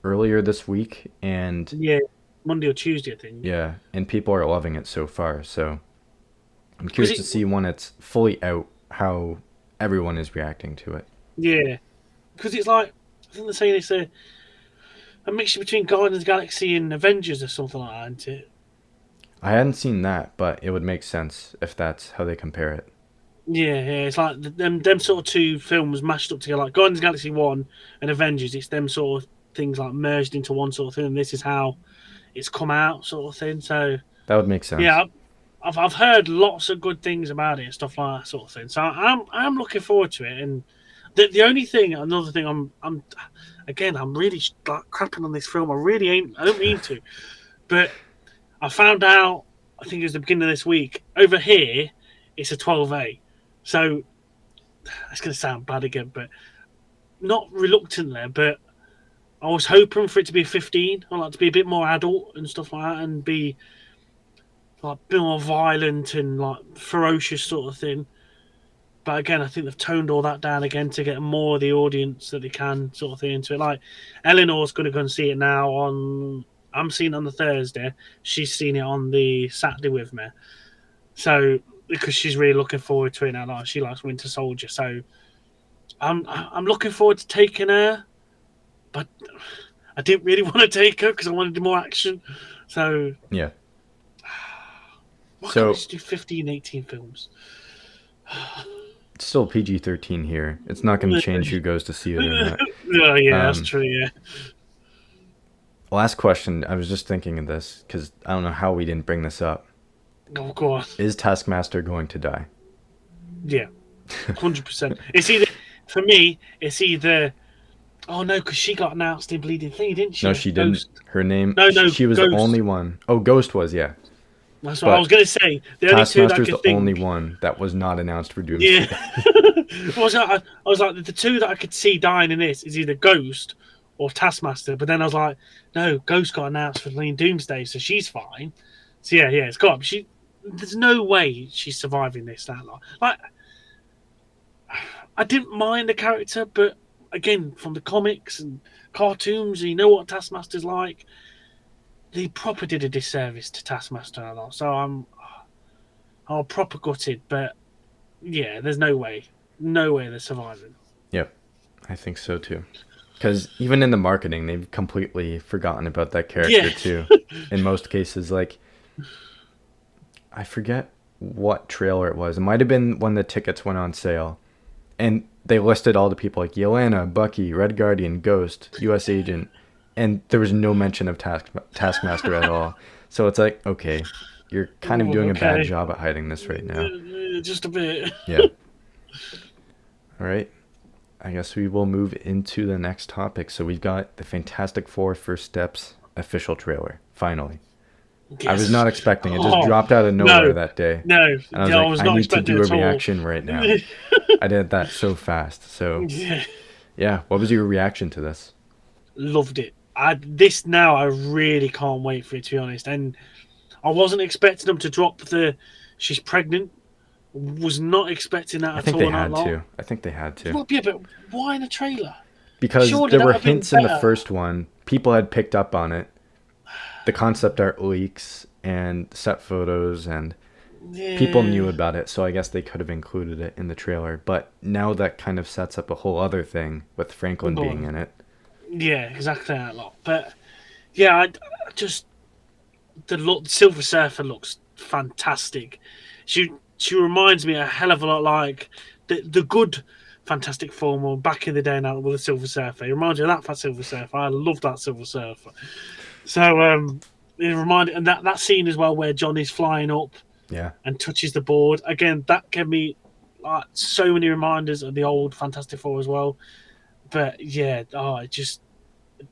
earlier this week, and Yeah, Monday or Tuesday, I think. yeah, and people are loving it so far. So I'm Because curious to see when it's fully out how everyone is reacting to it. yeah, because it's like I think they're saying it's a mixture between Guardians of the Galaxy and Avengers or something like that, isn't it? I hadn't seen that, but it would make sense if that's how they compare it. Yeah, yeah, it's like them sort of two films mashed up together, like Guardians of the Galaxy 1 and Avengers. It's them sort of things like merged into one sort of thing. And this is how it's come out, sort of thing. So That would make sense. yeah, I've heard lots of good things about it and stuff like that sort of thing. So I'm looking forward to it. And the only thing, another thing, I'm really like crapping on this film. I really ain't. I don't mean to, but I found out. I think it was the beginning of this week. Over here, it's a 12A. So it's going to sound bad again, but not reluctantly, but I was hoping for it to be a 15. I like to be a bit more adult and stuff like that, and be like a bit more violent and like ferocious sort of thing. But again, I think they've toned all that down again to get more of the audience that they can sort of thing into it. Like Eleanor's going to go and see it now on. I'm seeing it on the Thursday. She's seen it on the Saturday with me. So because she's really looking forward to it now, like she likes Winter Soldier. So I'm looking forward to taking her, but I didn't really want to take her because I wanted more action. So yeah. Why can't we just do 15, 18 films? It's still PG-13 here. It's not going to change who goes to see it or not. That's true, yeah. Last question. I was just thinking of this because I don't know how we didn't bring this up. Oh, go on. Is Taskmaster going to die? Yeah, 100%. It's either, for me, it's either... Oh, no, because she got announced in Bleeding Thing, didn't she? No, she didn't. Ghost. Her name... No, she was Ghost. the only one. Oh, Ghost was, yeah. That's what I was going to say. The only two that I Taskmaster's could the think... only one that was not announced for Doomsday. Yeah. I was like, the two that I could see dying in this is either Ghost or Taskmaster. But then I was like, no, Ghost got announced for Lean Doomsday, so she's fine. So yeah, it's got. There's no way she's surviving this that long. Like, I didn't mind the character, but again, from the comics and cartoons, you know what Taskmaster's like. They proper did a disservice to Taskmaster a lot. So I'm proper gutted, but yeah, there's no way they're surviving. Yep, I think so too. Because even in the marketing, they've completely forgotten about that character too. In most cases, like, I forget what trailer it was. It might have been when the tickets went on sale. And they listed all the people like Yelena, Bucky, Red Guardian, Ghost, U.S. Agent. And there was no mention of Taskmaster at all. So it's like, okay, you're kind of doing a bad job at hiding this right now. Just a bit. Yeah. All right. I guess we will move into the next topic. So we've got the Fantastic Four First Steps official trailer, finally. Yes. I was not expecting it. Just dropped out of nowhere that day. No, and I was like, I need to do a reaction right now. I did that so fast. So, yeah. What was your reaction to this? Loved it. I really can't wait for it, to be honest. And I wasn't expecting them to drop the she's pregnant. Was not expecting that at all. I think they had to. Well, yeah, but why in a trailer? Because surely there were hints in the first one. People had picked up on it. The concept art leaks and set photos, and people knew about it, so I guess they could have included it in the trailer. But now that kind of sets up a whole other thing with Franklin being in it. Yeah, exactly that lot. But yeah, I just the Silver Surfer looks fantastic. She reminds me a hell of a lot like the good Fantastic Four back in the day now with the Silver Surfer. It reminds me of that Silver Surfer. I love that Silver Surfer. So it reminded, and that scene as well where John is flying up, and touches the board again. That gave me like so many reminders of the old Fantastic Four as well. But yeah,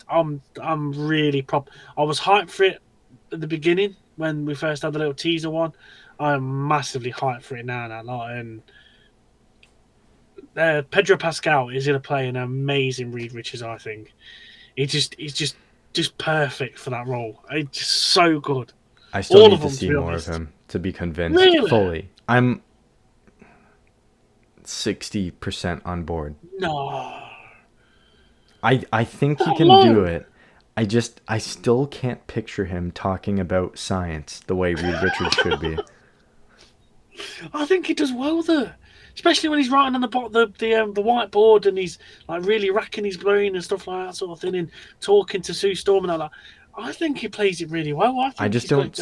I'm really I was hyped for it at the beginning when we first had the little teaser one. I'm massively hyped for it now, and Pedro Pascal is going to play an amazing Reed Richards. I think he's just perfect for that role. It's just so good. I still need to see more of him to be convinced fully. I'm 60% on board. No. I think he can do it. I still can't picture him talking about science the way Reed Richards should be. I think he does well there, especially when he's writing on the whiteboard and he's like really racking his brain and stuff like that sort of thing, and talking to Sue Storm and all that. I think he plays it really well. I just don't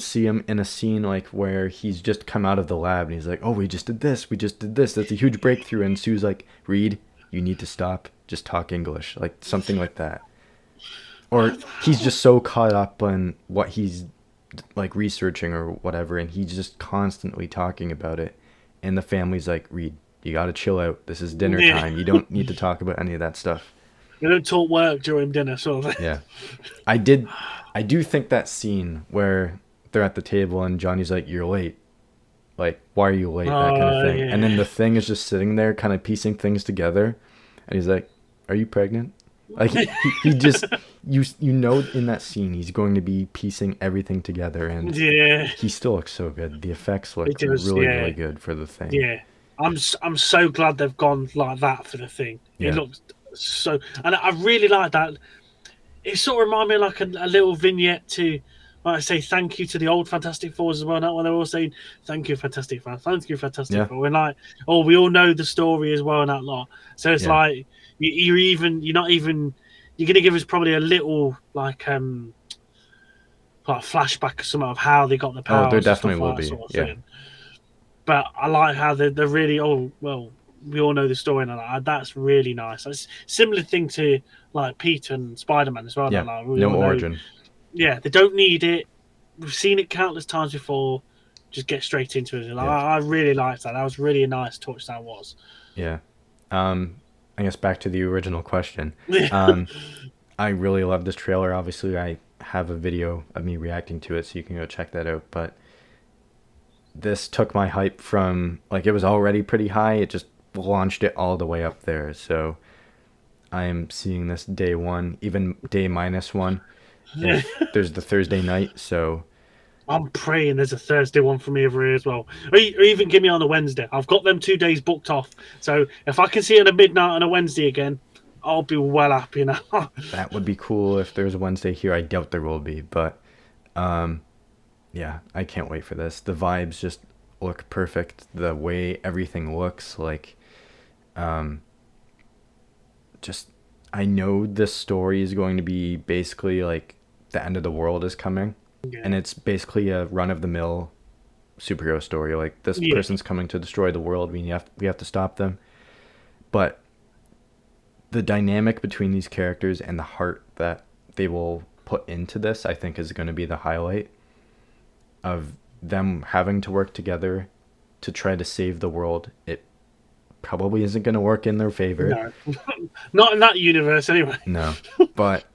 see him in a scene like where he's just come out of the lab and he's like, "Oh, we just did this. That's a huge breakthrough." And Sue's like, "Reed, you need to stop. just talk English, like something like that. Or he's just so caught up on what he's like researching or whatever, and he's just constantly talking about it. And the family's like, Reed, you gotta chill out. This is dinner Yeah. time. You don't need to talk about any of that stuff. They don't talk work during dinner, sort of thing. Yeah. I do think that scene where they're at the table and Johnny's like, you're late. Like, why are you late? That kind of thing. Yeah. And then the Thing is just sitting there kind of piecing things together. And he's like, are you pregnant? Like, he just, you know, in that scene, he's going to be piecing everything together. And Yeah. he still looks so good. The effects look It does, really, yeah. really good for the Thing. Yeah. I'm so glad they've gone like that for the Thing. Yeah. It looks so... And I really like that. It sort of reminded me of like a little vignette to... Like I say, thank you to the old Fantastic Fours as well. Now when they're all saying, thank you, Fantastic Four. Thank you, Fantastic Four. And like, oh, we all know the story as well and that lot. So it's like, you're going to give us probably a little like flashback or something of how they got the powers. Oh, there definitely will be. Sort of thing. But I like how they're really, we all know the story and like, that's really nice. It's a similar thing to like Pete and Spider-Man as well. Yeah, like, no origin. Yeah, they don't need it. We've seen it countless times before. Just get straight into it. Like, I really liked that. That was really a nice touch. That was. Yeah. I guess back to the original question. I really love this trailer. Obviously, I have a video of me reacting to it, so you can go check that out. But this took my hype from, like, it was already pretty high. It just launched it all the way up there. So I am seeing this day one, even day -1. If there's the Thursday night, so I'm praying there's a Thursday one for me over here as well, or even give me on a Wednesday. I've got them 2 days booked off, so if I can see it at midnight on a Wednesday again, I'll be well happy now. That would be cool if there's a Wednesday here. I doubt there will be, but yeah, I can't wait for this. The vibes just look perfect. The way everything looks like, just I know this story is going to be basically like the end of the world is coming, and it's basically a run-of-the-mill superhero story. Like, this person's coming to destroy the world. We have to stop them. But the dynamic between these characters and the heart that they will put into this, I think, is going to be the highlight of them having to work together to try to save the world. It probably isn't going to work in their favor. No. Not in that universe anyway. No, but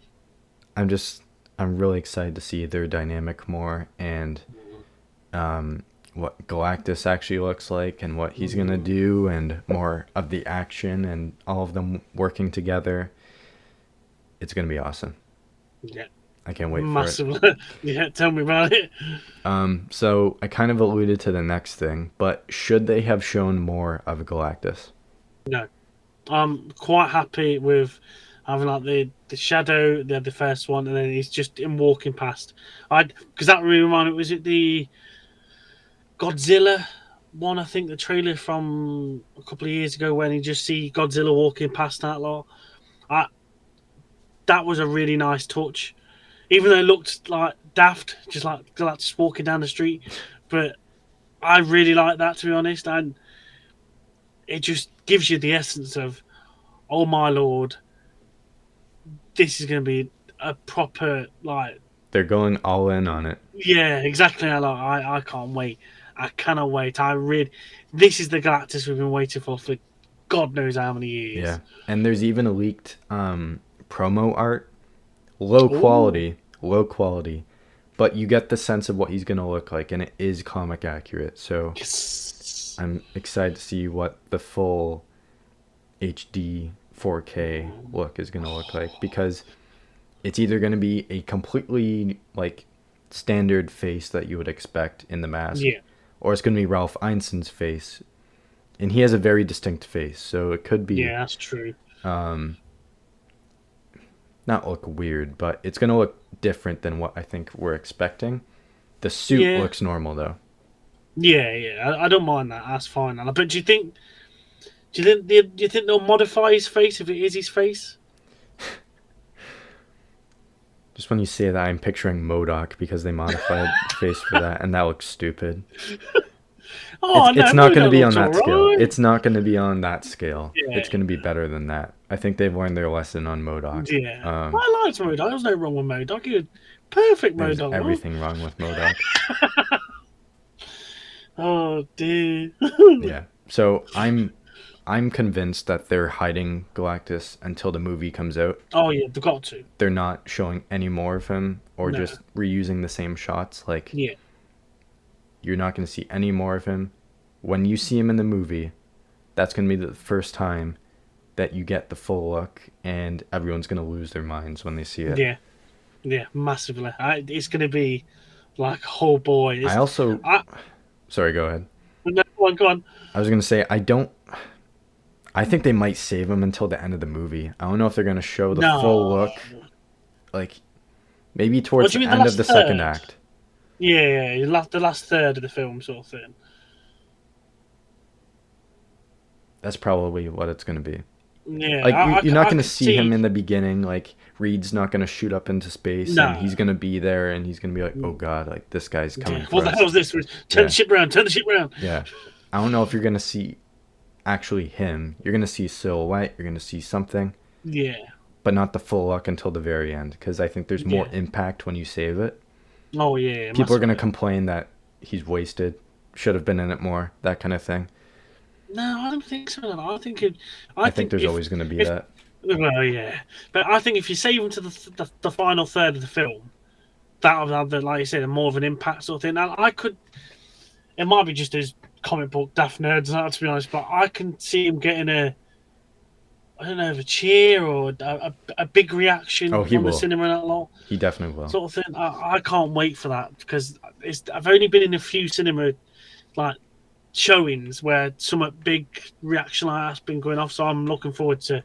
I'm really excited to see their dynamic more, and what Galactus actually looks like and what he's going to do, and more of the action and all of them working together. It's going to be awesome. Yeah. I can't wait for it. Yeah, tell me about it. So I kind of alluded to the next thing, but should they have shown more of Galactus? No. I'm quite happy with having like the shadow, the first one, and then he's just him walking past. Because that really reminded me, was it the Godzilla one? I think the trailer from a couple of years ago when you just see Godzilla walking past that lot. That was a really nice touch. Even though it looked like daft, just like Galactus walking down the street. But I really like that, to be honest. And it just gives you the essence of, oh my lord, this is going to be a proper, like... They're going all in on it. Yeah, exactly. I can't wait. I cannot wait. This is the Galactus we've been waiting for God knows how many years. Yeah, and there's even a leaked promo art. Low quality, but you get the sense of what he's going to look like, and it is comic accurate. So Yes. I'm excited to see what the full HD 4K look is going to look like, because it's either going to be a completely like standard face that you would expect in the mask, or it's going to be Ralph Ineson's face, and he has a very distinct face, so it could be. Yeah, that's true. Not look weird, but it's going to look different than what I think we're expecting. The suit looks normal, though. Yeah, I don't mind that. That's fine. But do you think they'll modify his face if it is his face? Just when you say that, I'm picturing MODOK, because they modified the face for that, and that looks stupid. Oh no, It's not going to Modok be on looks that scale. alright. It's not going to be on that scale. Yeah, It's going to be better than that. I think they've learned their lesson on MODOK. yeah. I liked Modok. There's no wrong with Modok. He was perfect There's Modok. everything wrong with MODOK. Oh dear. Yeah. So I'm convinced that they're hiding Galactus until the movie comes out. Oh yeah, they've got to. They're not showing any more of him or No. just reusing the same shots. Like, Yeah. you're not going to see any more of him. When you see him in the movie, that's going to be the first time that you get the full look, and everyone's going to lose their minds when they see it. Yeah. Yeah, massively. It's going to be like, oh boy. I also... Sorry, go ahead. No, go on. I was going to say, I think they might save him until the end of the movie. I don't know if they're going to show the full look. Like, maybe towards the end of the second act. Yeah, the last third of the film sort of thing. That's probably what it's going to be. Yeah, like you're not going to see him in the beginning. Like, Reed's not going to shoot up into space, and he's going to be there, and he's going to be like, "Oh God, like this guy's coming." What the hell's this? Turn the ship around. Turn the ship around. Yeah, I don't know if you're going to see actually him. You're going to see silhouette. You're going to see something. Yeah, but not the full look until the very end, because I think there's more impact when you save it. Oh yeah, people are going to complain that he's wasted, should have been in it more, that kind of thing. No, I don't think so. I think there's always going to be that. Well, yeah, but I think if you save him to the final third of the film, that'll have, like you said, more of an impact sort of thing. And it might be just as comic book daft nerds, to be honest, but I can see him getting a cheer or a big reaction from the cinema and that lot. He definitely will. Sort of thing. I can't wait for that, because I've only been in a few cinema showings where some big reaction like that's been going off, so I'm looking forward to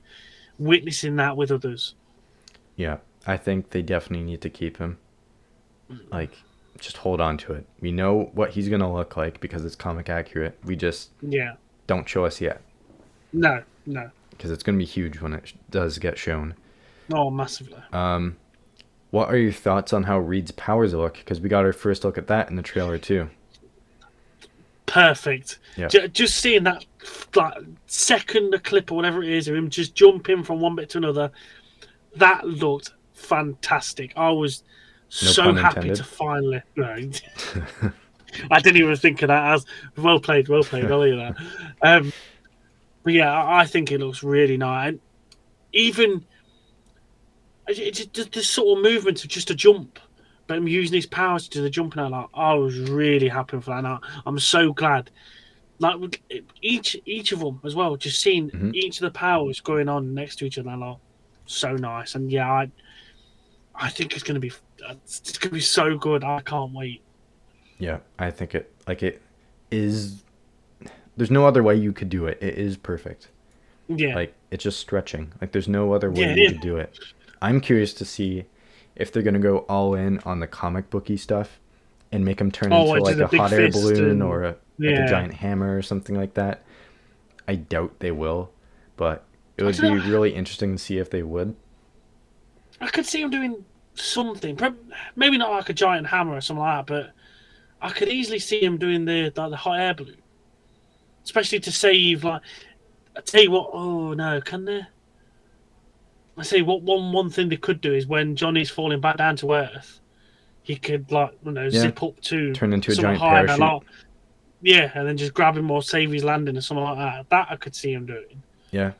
witnessing that with others. Yeah, I think they definitely need to keep him. Like, just hold on to it. We know what he's going to look like because it's comic accurate. We just don't show us yet. No. Because it's going to be huge when it does get shown. Oh, massively. What are your thoughts on how Reed's powers look? Because we got our first look at that in the trailer too. Perfect. Yeah. Just seeing that second clip or whatever it is of him just jumping from one bit to another, that looked fantastic. I was so happy to finally. Right. I didn't even think of that. As well played. I'll leave that. But yeah, I think it looks really nice. And even this sort of movement of just a jump, but I'm using his powers to do the jumping out. I was really happy for that. I'm so glad. Like each of them as well, just seeing each of the powers going on next to each other, so nice. And yeah, I think it's gonna be so good. I can't wait. Yeah, I think it is. There's no other way you could do it. It is perfect. Yeah, like it's just stretching. Like there's no other way you could do it. I'm curious to see if they're gonna go all in on the comic booky stuff and make him turn into like a hot air balloon or a giant hammer or something like that. I doubt they will, but it would be really interesting to see if they would. I could see him doing something, maybe not like a giant hammer or something like that, but I could easily see him doing the hot air balloon, especially to save. Like, I tell you what, oh no, can they? I say what one thing they could do is when Johnny's falling back down to Earth, he could zip up to turn into a giant parachute. And then just grab him or save his landing or something like that. That I could see him doing. Yeah,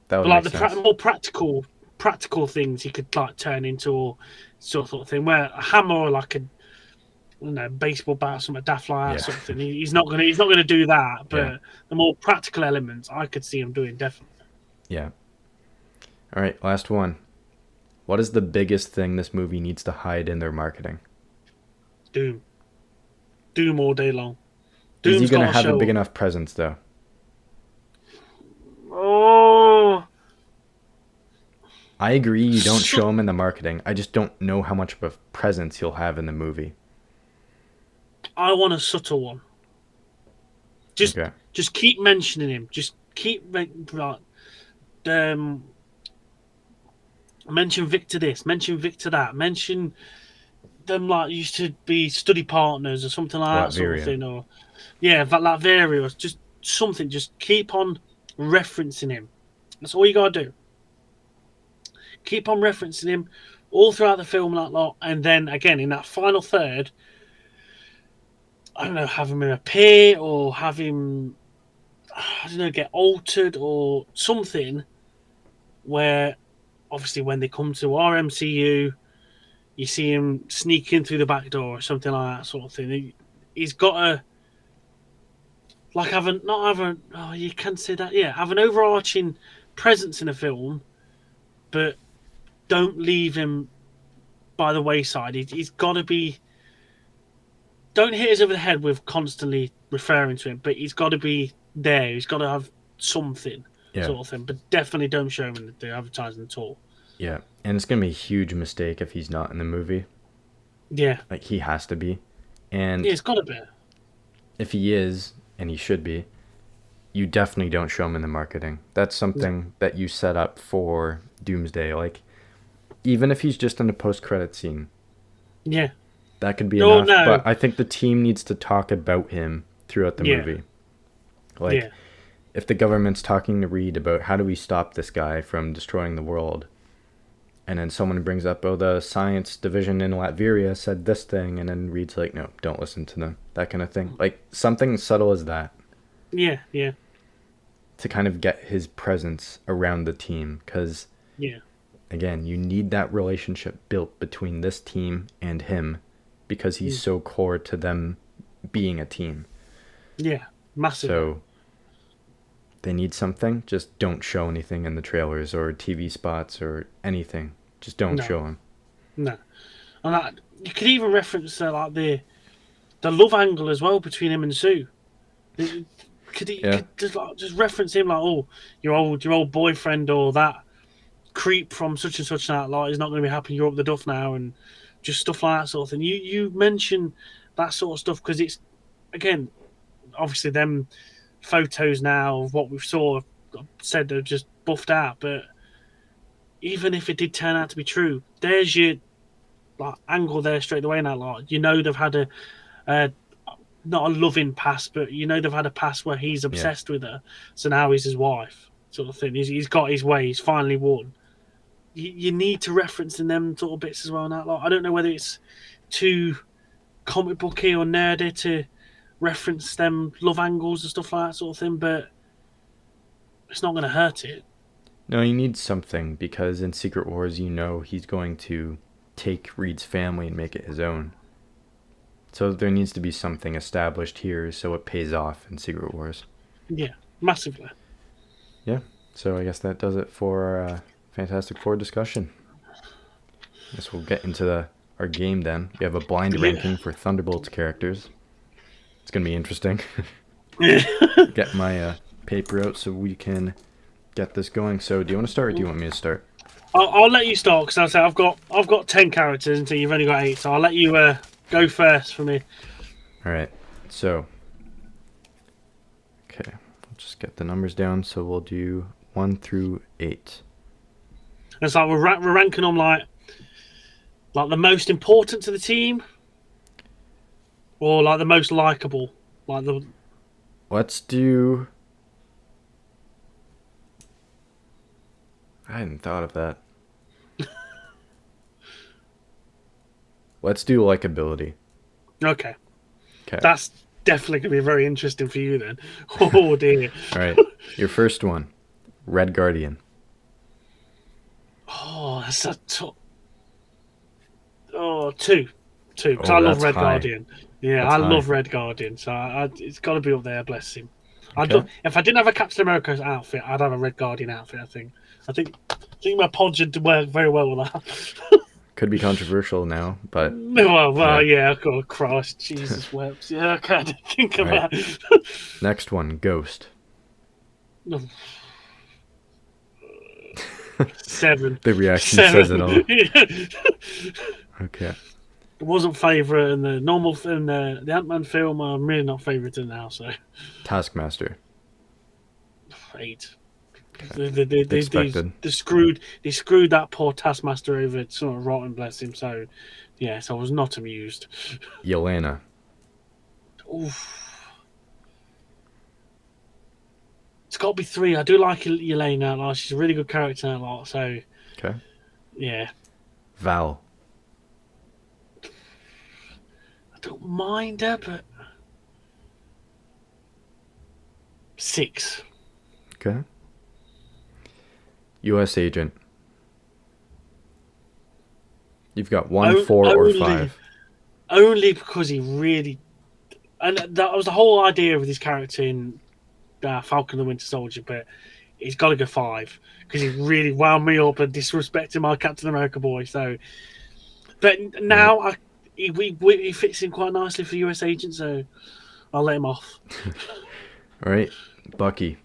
that would but make sense. More practical things he could turn into, or sort of thing, where a hammer or like a baseball bat or something daft like that sort of thing. He's not gonna do that, but the more practical elements I could see him doing definitely. Yeah. All right, last one. What is the biggest thing this movie needs to hide in their marketing? Doom all day long. Is he going to have a big enough presence, though? Oh, I agree you don't show him in the marketing. I just don't know how much of a presence he'll have in the movie. I want a subtle one. Just keep mentioning him. Just keep mention Victor this, mention Victor that, mention them like used to be study partners or something like that sort of thing. Or Yeah, like various, just something. Just keep on referencing him. That's all you gotta do. Keep on referencing him all throughout the film, that lot, and then again in that final third, I don't know, have him appear or have him, I don't know, get altered or something. Where obviously when they come to our MCU, you see him sneak in through the back door or something like that sort of thing. He's got a like have a not have a oh you can say that have an overarching presence in a film, but don't leave him by the wayside. He's got to be. Don't hit us over the head with constantly referring to him, but he's got to be there. He's got to have something sort of thing. But definitely don't show him in the advertising at all. Yeah, and it's gonna be a huge mistake if he's not in the movie. Yeah, like he has to be, and it's got to be. If he is, and he should be, you definitely don't show him in the marketing. That's something that you set up for Doomsday. Like, even if he's just in a post-credit scene, that could be enough. No. But I think the team needs to talk about him throughout the movie. Like, if the government's talking to Reed about how do we stop this guy from destroying the world, and then someone brings up, oh, the science division in Latveria said this thing, and then Reed's like, no, don't listen to them. That kind of thing. Like, something subtle as that. Yeah. To kind of get his presence around the team, because, again, you need that relationship built between this team and him, because he's so core to them being a team. Yeah, massively. So, they need something, just don't show anything in the trailers or TV spots or anything. Just don't show him. No. And you could even reference like the love angle as well between him and Sue. Could just reference him like, oh, your old boyfriend or that creep from such and such that like is not going to be happy. You're up the duff now, and just stuff like that sort of thing. You mention that sort of stuff because it's, again, obviously them photos now of what we saw said they're just buffed out, but even if it did turn out to be true, there's your like angle there straight away now. Like, you know, they've had a not a loving past, but you know they've had a past where he's obsessed with her, so now he's his wife sort of thing. He's got his way, he's finally won. You need to reference in them sort of bits as well now. Like, I don't know whether it's too comic booky or nerdy to reference them love angles and stuff like that sort of thing, but it's not going to hurt it. No, you need something, because in Secret Wars, you know he's going to take Reed's family and make it his own. So there needs to be something established here so it pays off in Secret Wars. Yeah, massively. Yeah, so I guess that does it for our Fantastic Four discussion. I guess we'll get into our game then. We have a blind ranking for Thunderbolts characters. It's going to be interesting. Get my paper out so we can get this going. So do you want to start or do you want me to start? I'll let you start because I'll say I've got 10 characters until you've only got 8, so I'll let you go first for me. All right. So, okay, I'll just get the numbers down. So we'll do 1 through 8. It's like we're ranking them like the most important to the team, or like the most likable. Let's do. I hadn't thought of that. Let's do likability. Okay. That's definitely going to be very interesting for you then. Oh, dear. All right. Your first one. Red Guardian. Oh, that's a top. Oh, 2. Because I love Red Guardian. Yeah, I love Red Guardian. So it's got to be up there, bless him. Okay. If I didn't have a Captain America's outfit, I'd have a Red Guardian outfit, I think. I think my pod should work very well with that. Could be controversial now, but... yeah, oh, Christ, Jesus wept. Yeah, I can't think of that. Next one, Ghost. 7. The reaction says it all. Okay. It wasn't favourite in the normal in the Ant-Man film. I'm really not favourite in now, so... Taskmaster. 8. Okay. They screwed that poor Taskmaster over sort of rotten, bless him. So, yes, I was not amused. Yelena. Oof. It's got to be 3. I do like Yelena a lot. She's a really good character a lot. So, Okay. yeah. Val. I don't mind her, but 6. Okay. U.S. agent. You've got 1, 4, or 5. Only because he really... And that was the whole idea of this character in Falcon and the Winter Soldier, but he's got to go 5 because he really wound me up and disrespected my Captain America boy. So, but now he fits in quite nicely for US agent, so I'll let him off. All right. Bucky.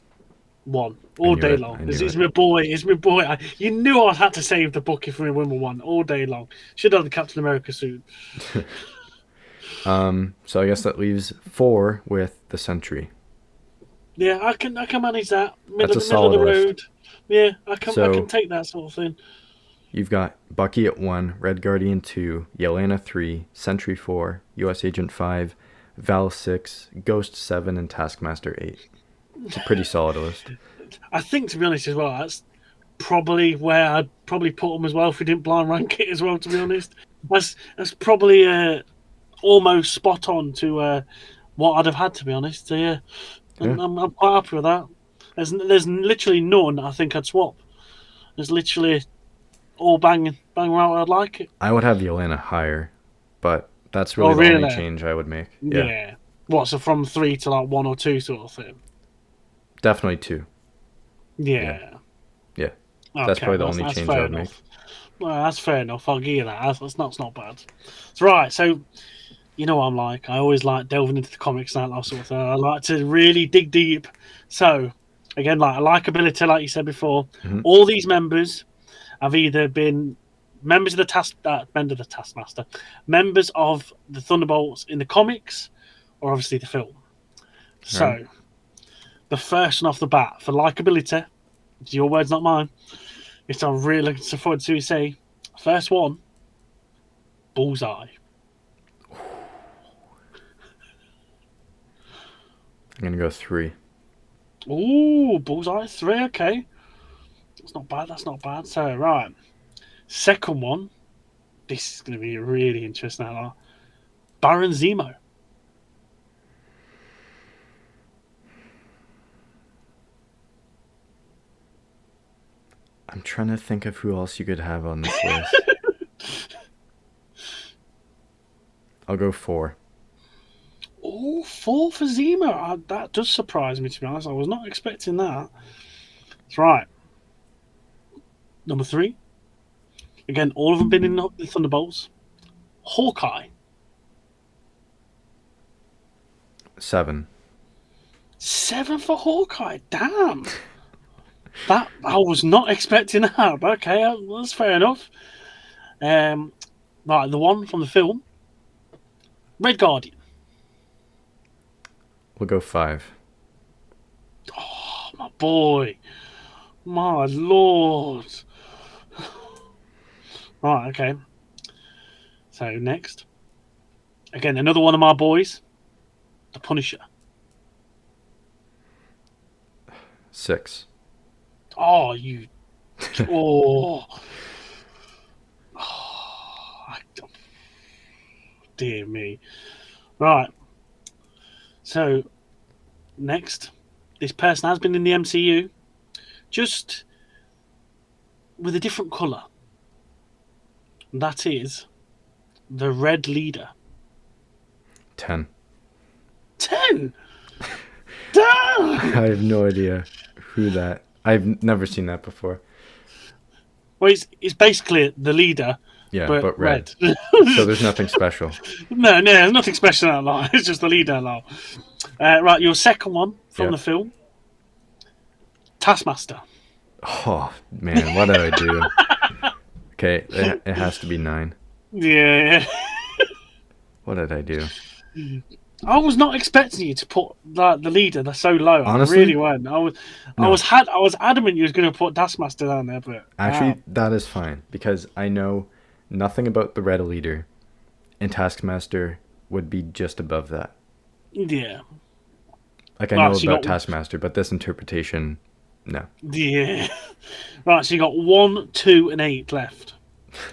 1 all day long. It's my boy. It's my boy. You knew I had to save the Bucky for my 1 all day long. Should have the Captain America suit. So I guess that leaves 4 with the Sentry. Yeah, I can manage that. That's a Middle solid of the list. road. Yeah, I can take that sort of thing. You've got Bucky at 1, Red Guardian 2, Yelena 3, Sentry 4, US Agent 5, Val 6, Ghost 7, and Taskmaster 8. It's a pretty solid list. I think, to be honest, as well, that's probably where I'd probably put them as well if we didn't blind rank it as well, to be honest. That's probably almost spot on to what I'd have had, to be honest. So, yeah. I'm quite happy with that. There's literally none I think I'd swap. There's literally all bang right where I'd like it. I would have Yelena higher, but that's really the only change I would make. Yeah. What, so from 3 to like 1 or 2 sort of thing? Definitely 2. Yeah. Okay, that's probably the only change I would make. Well, that's fair enough. I'll give you that. That's not bad. That's right. So, you know what I'm like. I always like delving into the comics and that sort of thing. I like to really dig deep. So, again, like likability, like you said before, all these members have either been members of the Taskmaster, members of the Thunderbolts in the comics, or obviously the film. So, the first one off the bat for likability, it's your words, not mine. It's I'm really looking forward to say. First one, Bullseye. I'm going to go 3. Ooh, Bullseye 3, okay. That's not bad. So, right. Second one, this is going to be really interesting. Baron Zemo. I'm trying to think of who else you could have on this list. I'll go 4. Oh, 4 for Zemo. That does surprise me, to be honest. I was not expecting that. That's right. Number 3. Again, all of them been in the Thunderbolts. Hawkeye. 7. 7 for Hawkeye. Damn. That I was not expecting that. But okay, that's fair enough. Right, the one from the film. Red Guardian. We'll go 5. Oh, my boy. My lord. Right, okay. So, next. Again, another one of my boys. The Punisher. 6. Oh, you... Oh. Dear me. Right. So, next. This person has been in the MCU. Just with a different colour. That is the Red Leader. 10. 10? Damn! I have no idea who that... I've never seen that before. Well, he's basically the leader, but red. So there's nothing special. No, there's nothing special at all. It's just the leader at all. Right, your second one from the film. Taskmaster. Oh, man, what did I do? Okay, it has to be 9. Yeah. What did I do? I was not expecting you to put the leader so low. Honestly, I really weren't. I was adamant you was going to put Taskmaster down there, but actually, that is fine because I know nothing about the Red Leader, and Taskmaster would be just above that. Yeah. Like, I Right, know so you about got Taskmaster, but this interpretation, no. yeah. Right, so you got 1, 2, and 8 left.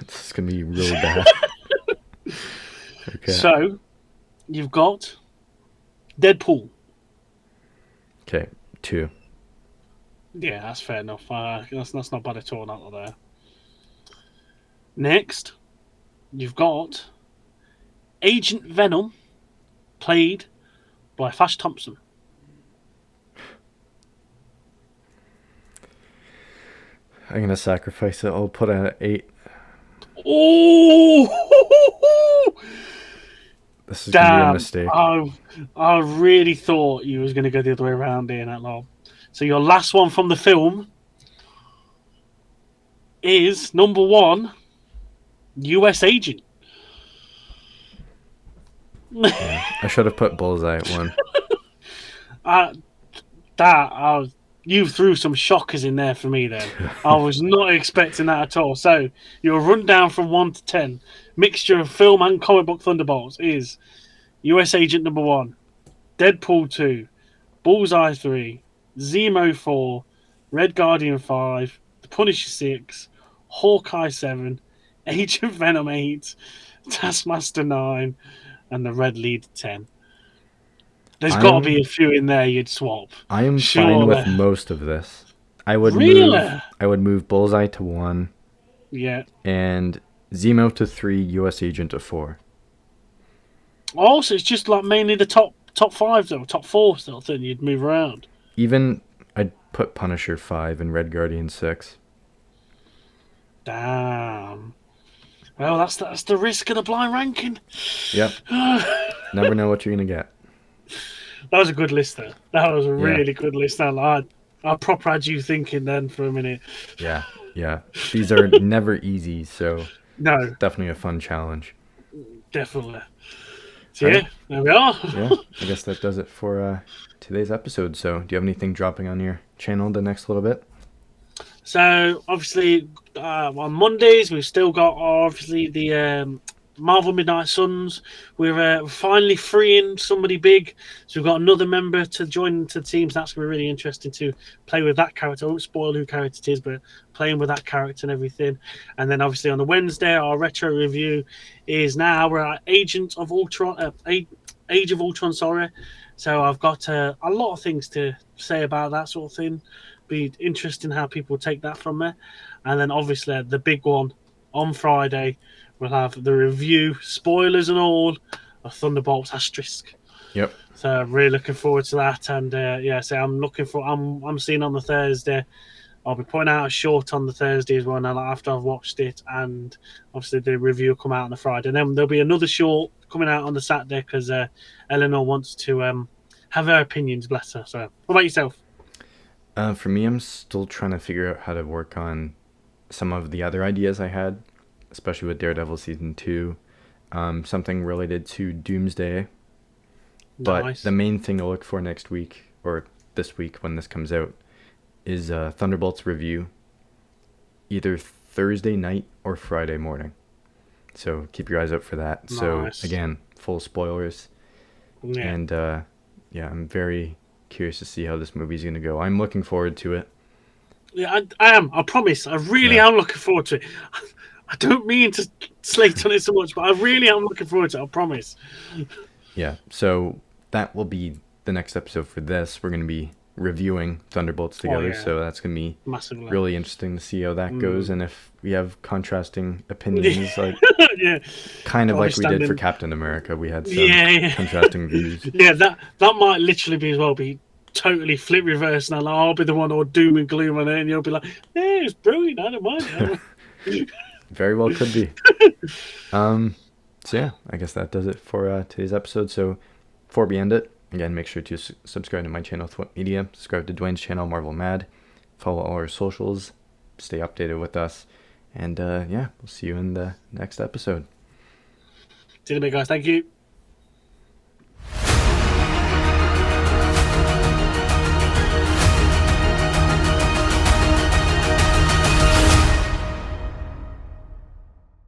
This is going to be really bad. Okay. So you've got Deadpool. Okay, 2. Yeah, that's fair enough. That's not bad at all, not there. Next, you've got Agent Venom, played by Flash Thompson. I'm going to sacrifice it. I'll put it at 8. Oh, This is going to be a damn! mistake. I really thought you was going to go the other way around here, that long. So your last one from the film is number 1, U.S. Agent. Yeah. I should have put Bullseye at 1. You threw some shockers in there for me then. I was not expecting that at all. So your rundown from 1 to 10, mixture of film and comic book Thunderbolts, is U.S. Agent number 1, Deadpool 2, Bullseye 3, Zemo 4, Red Guardian 5, The Punisher 6, Hawkeye 7, Agent Venom 8, Taskmaster 9, and the Red Lead 10. There's got to be a few in there you'd swap. I am Surely. fine with most of this. I would Really? move Bullseye to 1 Yeah. and Zemo to 3, US Agent to 4. Also, it's just like mainly the top 5 though, top 4 still. Then you'd move around. Even I'd put Punisher 5 and Red Guardian 6. Damn. Well, that's the risk of the blind ranking. Yep. Never know what you're gonna get. That was a good list there. That was a really good list. I proper had you thinking then for a minute. Yeah. These are never easy, so No, definitely a fun challenge. definitely. So yeah, there we are. Yeah, I guess that does it for today's episode. So, do you have anything dropping on your channel the next little bit? So obviously on Mondays we've still got obviously the Marvel Midnight Suns. We're finally freeing somebody big, so we've got another member to join the team. So that's going to be really interesting to play with that character. I won't spoil who character it is, but playing with that character and everything. And then obviously on the Wednesday, our retro review is now we're at Age of Ultron. Sorry. So I've got a lot of things to say about that sort of thing. Be interesting how people take that from there. And then obviously the big one on Friday, we'll have the review, spoilers and all, of Thunderbolts Asterisk. Yep. So I'm really looking forward to that. And so I'm seeing on the Thursday. I'll be putting out a short on the Thursday as well now after I've watched it, and obviously the review will come out on the Friday. And then there'll be another short coming out on the Saturday because Eleanor wants to have her opinions, bless her. So what about yourself? For me, I'm still trying to figure out how to work on some of the other ideas I had, especially with Daredevil Season 2, something related to Doomsday. But Nice. the main thing to look for next week, or this week when this comes out, is Thunderbolts Review, either Thursday night or Friday morning. So keep your eyes out for that. Nice. So again, full spoilers. Yeah. And I'm very curious to see how this movie's going to go. I'm looking forward to it. Yeah, I am. I promise. I really am looking forward to it. I don't mean to slate on it so much, but I really am looking forward to it. I promise. Yeah, so that will be the next episode for this. We're going to be reviewing Thunderbolts together, so that's going to be massively really interesting to see how that goes, and if we have contrasting opinions, like kind of like we did for Captain America. We had some contrasting views. Yeah, that might literally be as well be totally flip reverse, and I'll be the one all doom and gloom on it, and you'll be like, "Yeah, it's brilliant. I don't mind." Very well could be. So yeah, I guess that does it for today's episode. So before we end it, again, make sure to subscribe to my channel, Thwip Media. Subscribe to Dwayne's channel, Marvel Mad. Follow all our socials. Stay updated with us. And we'll see you in the next episode. See you later, guys. Thank you.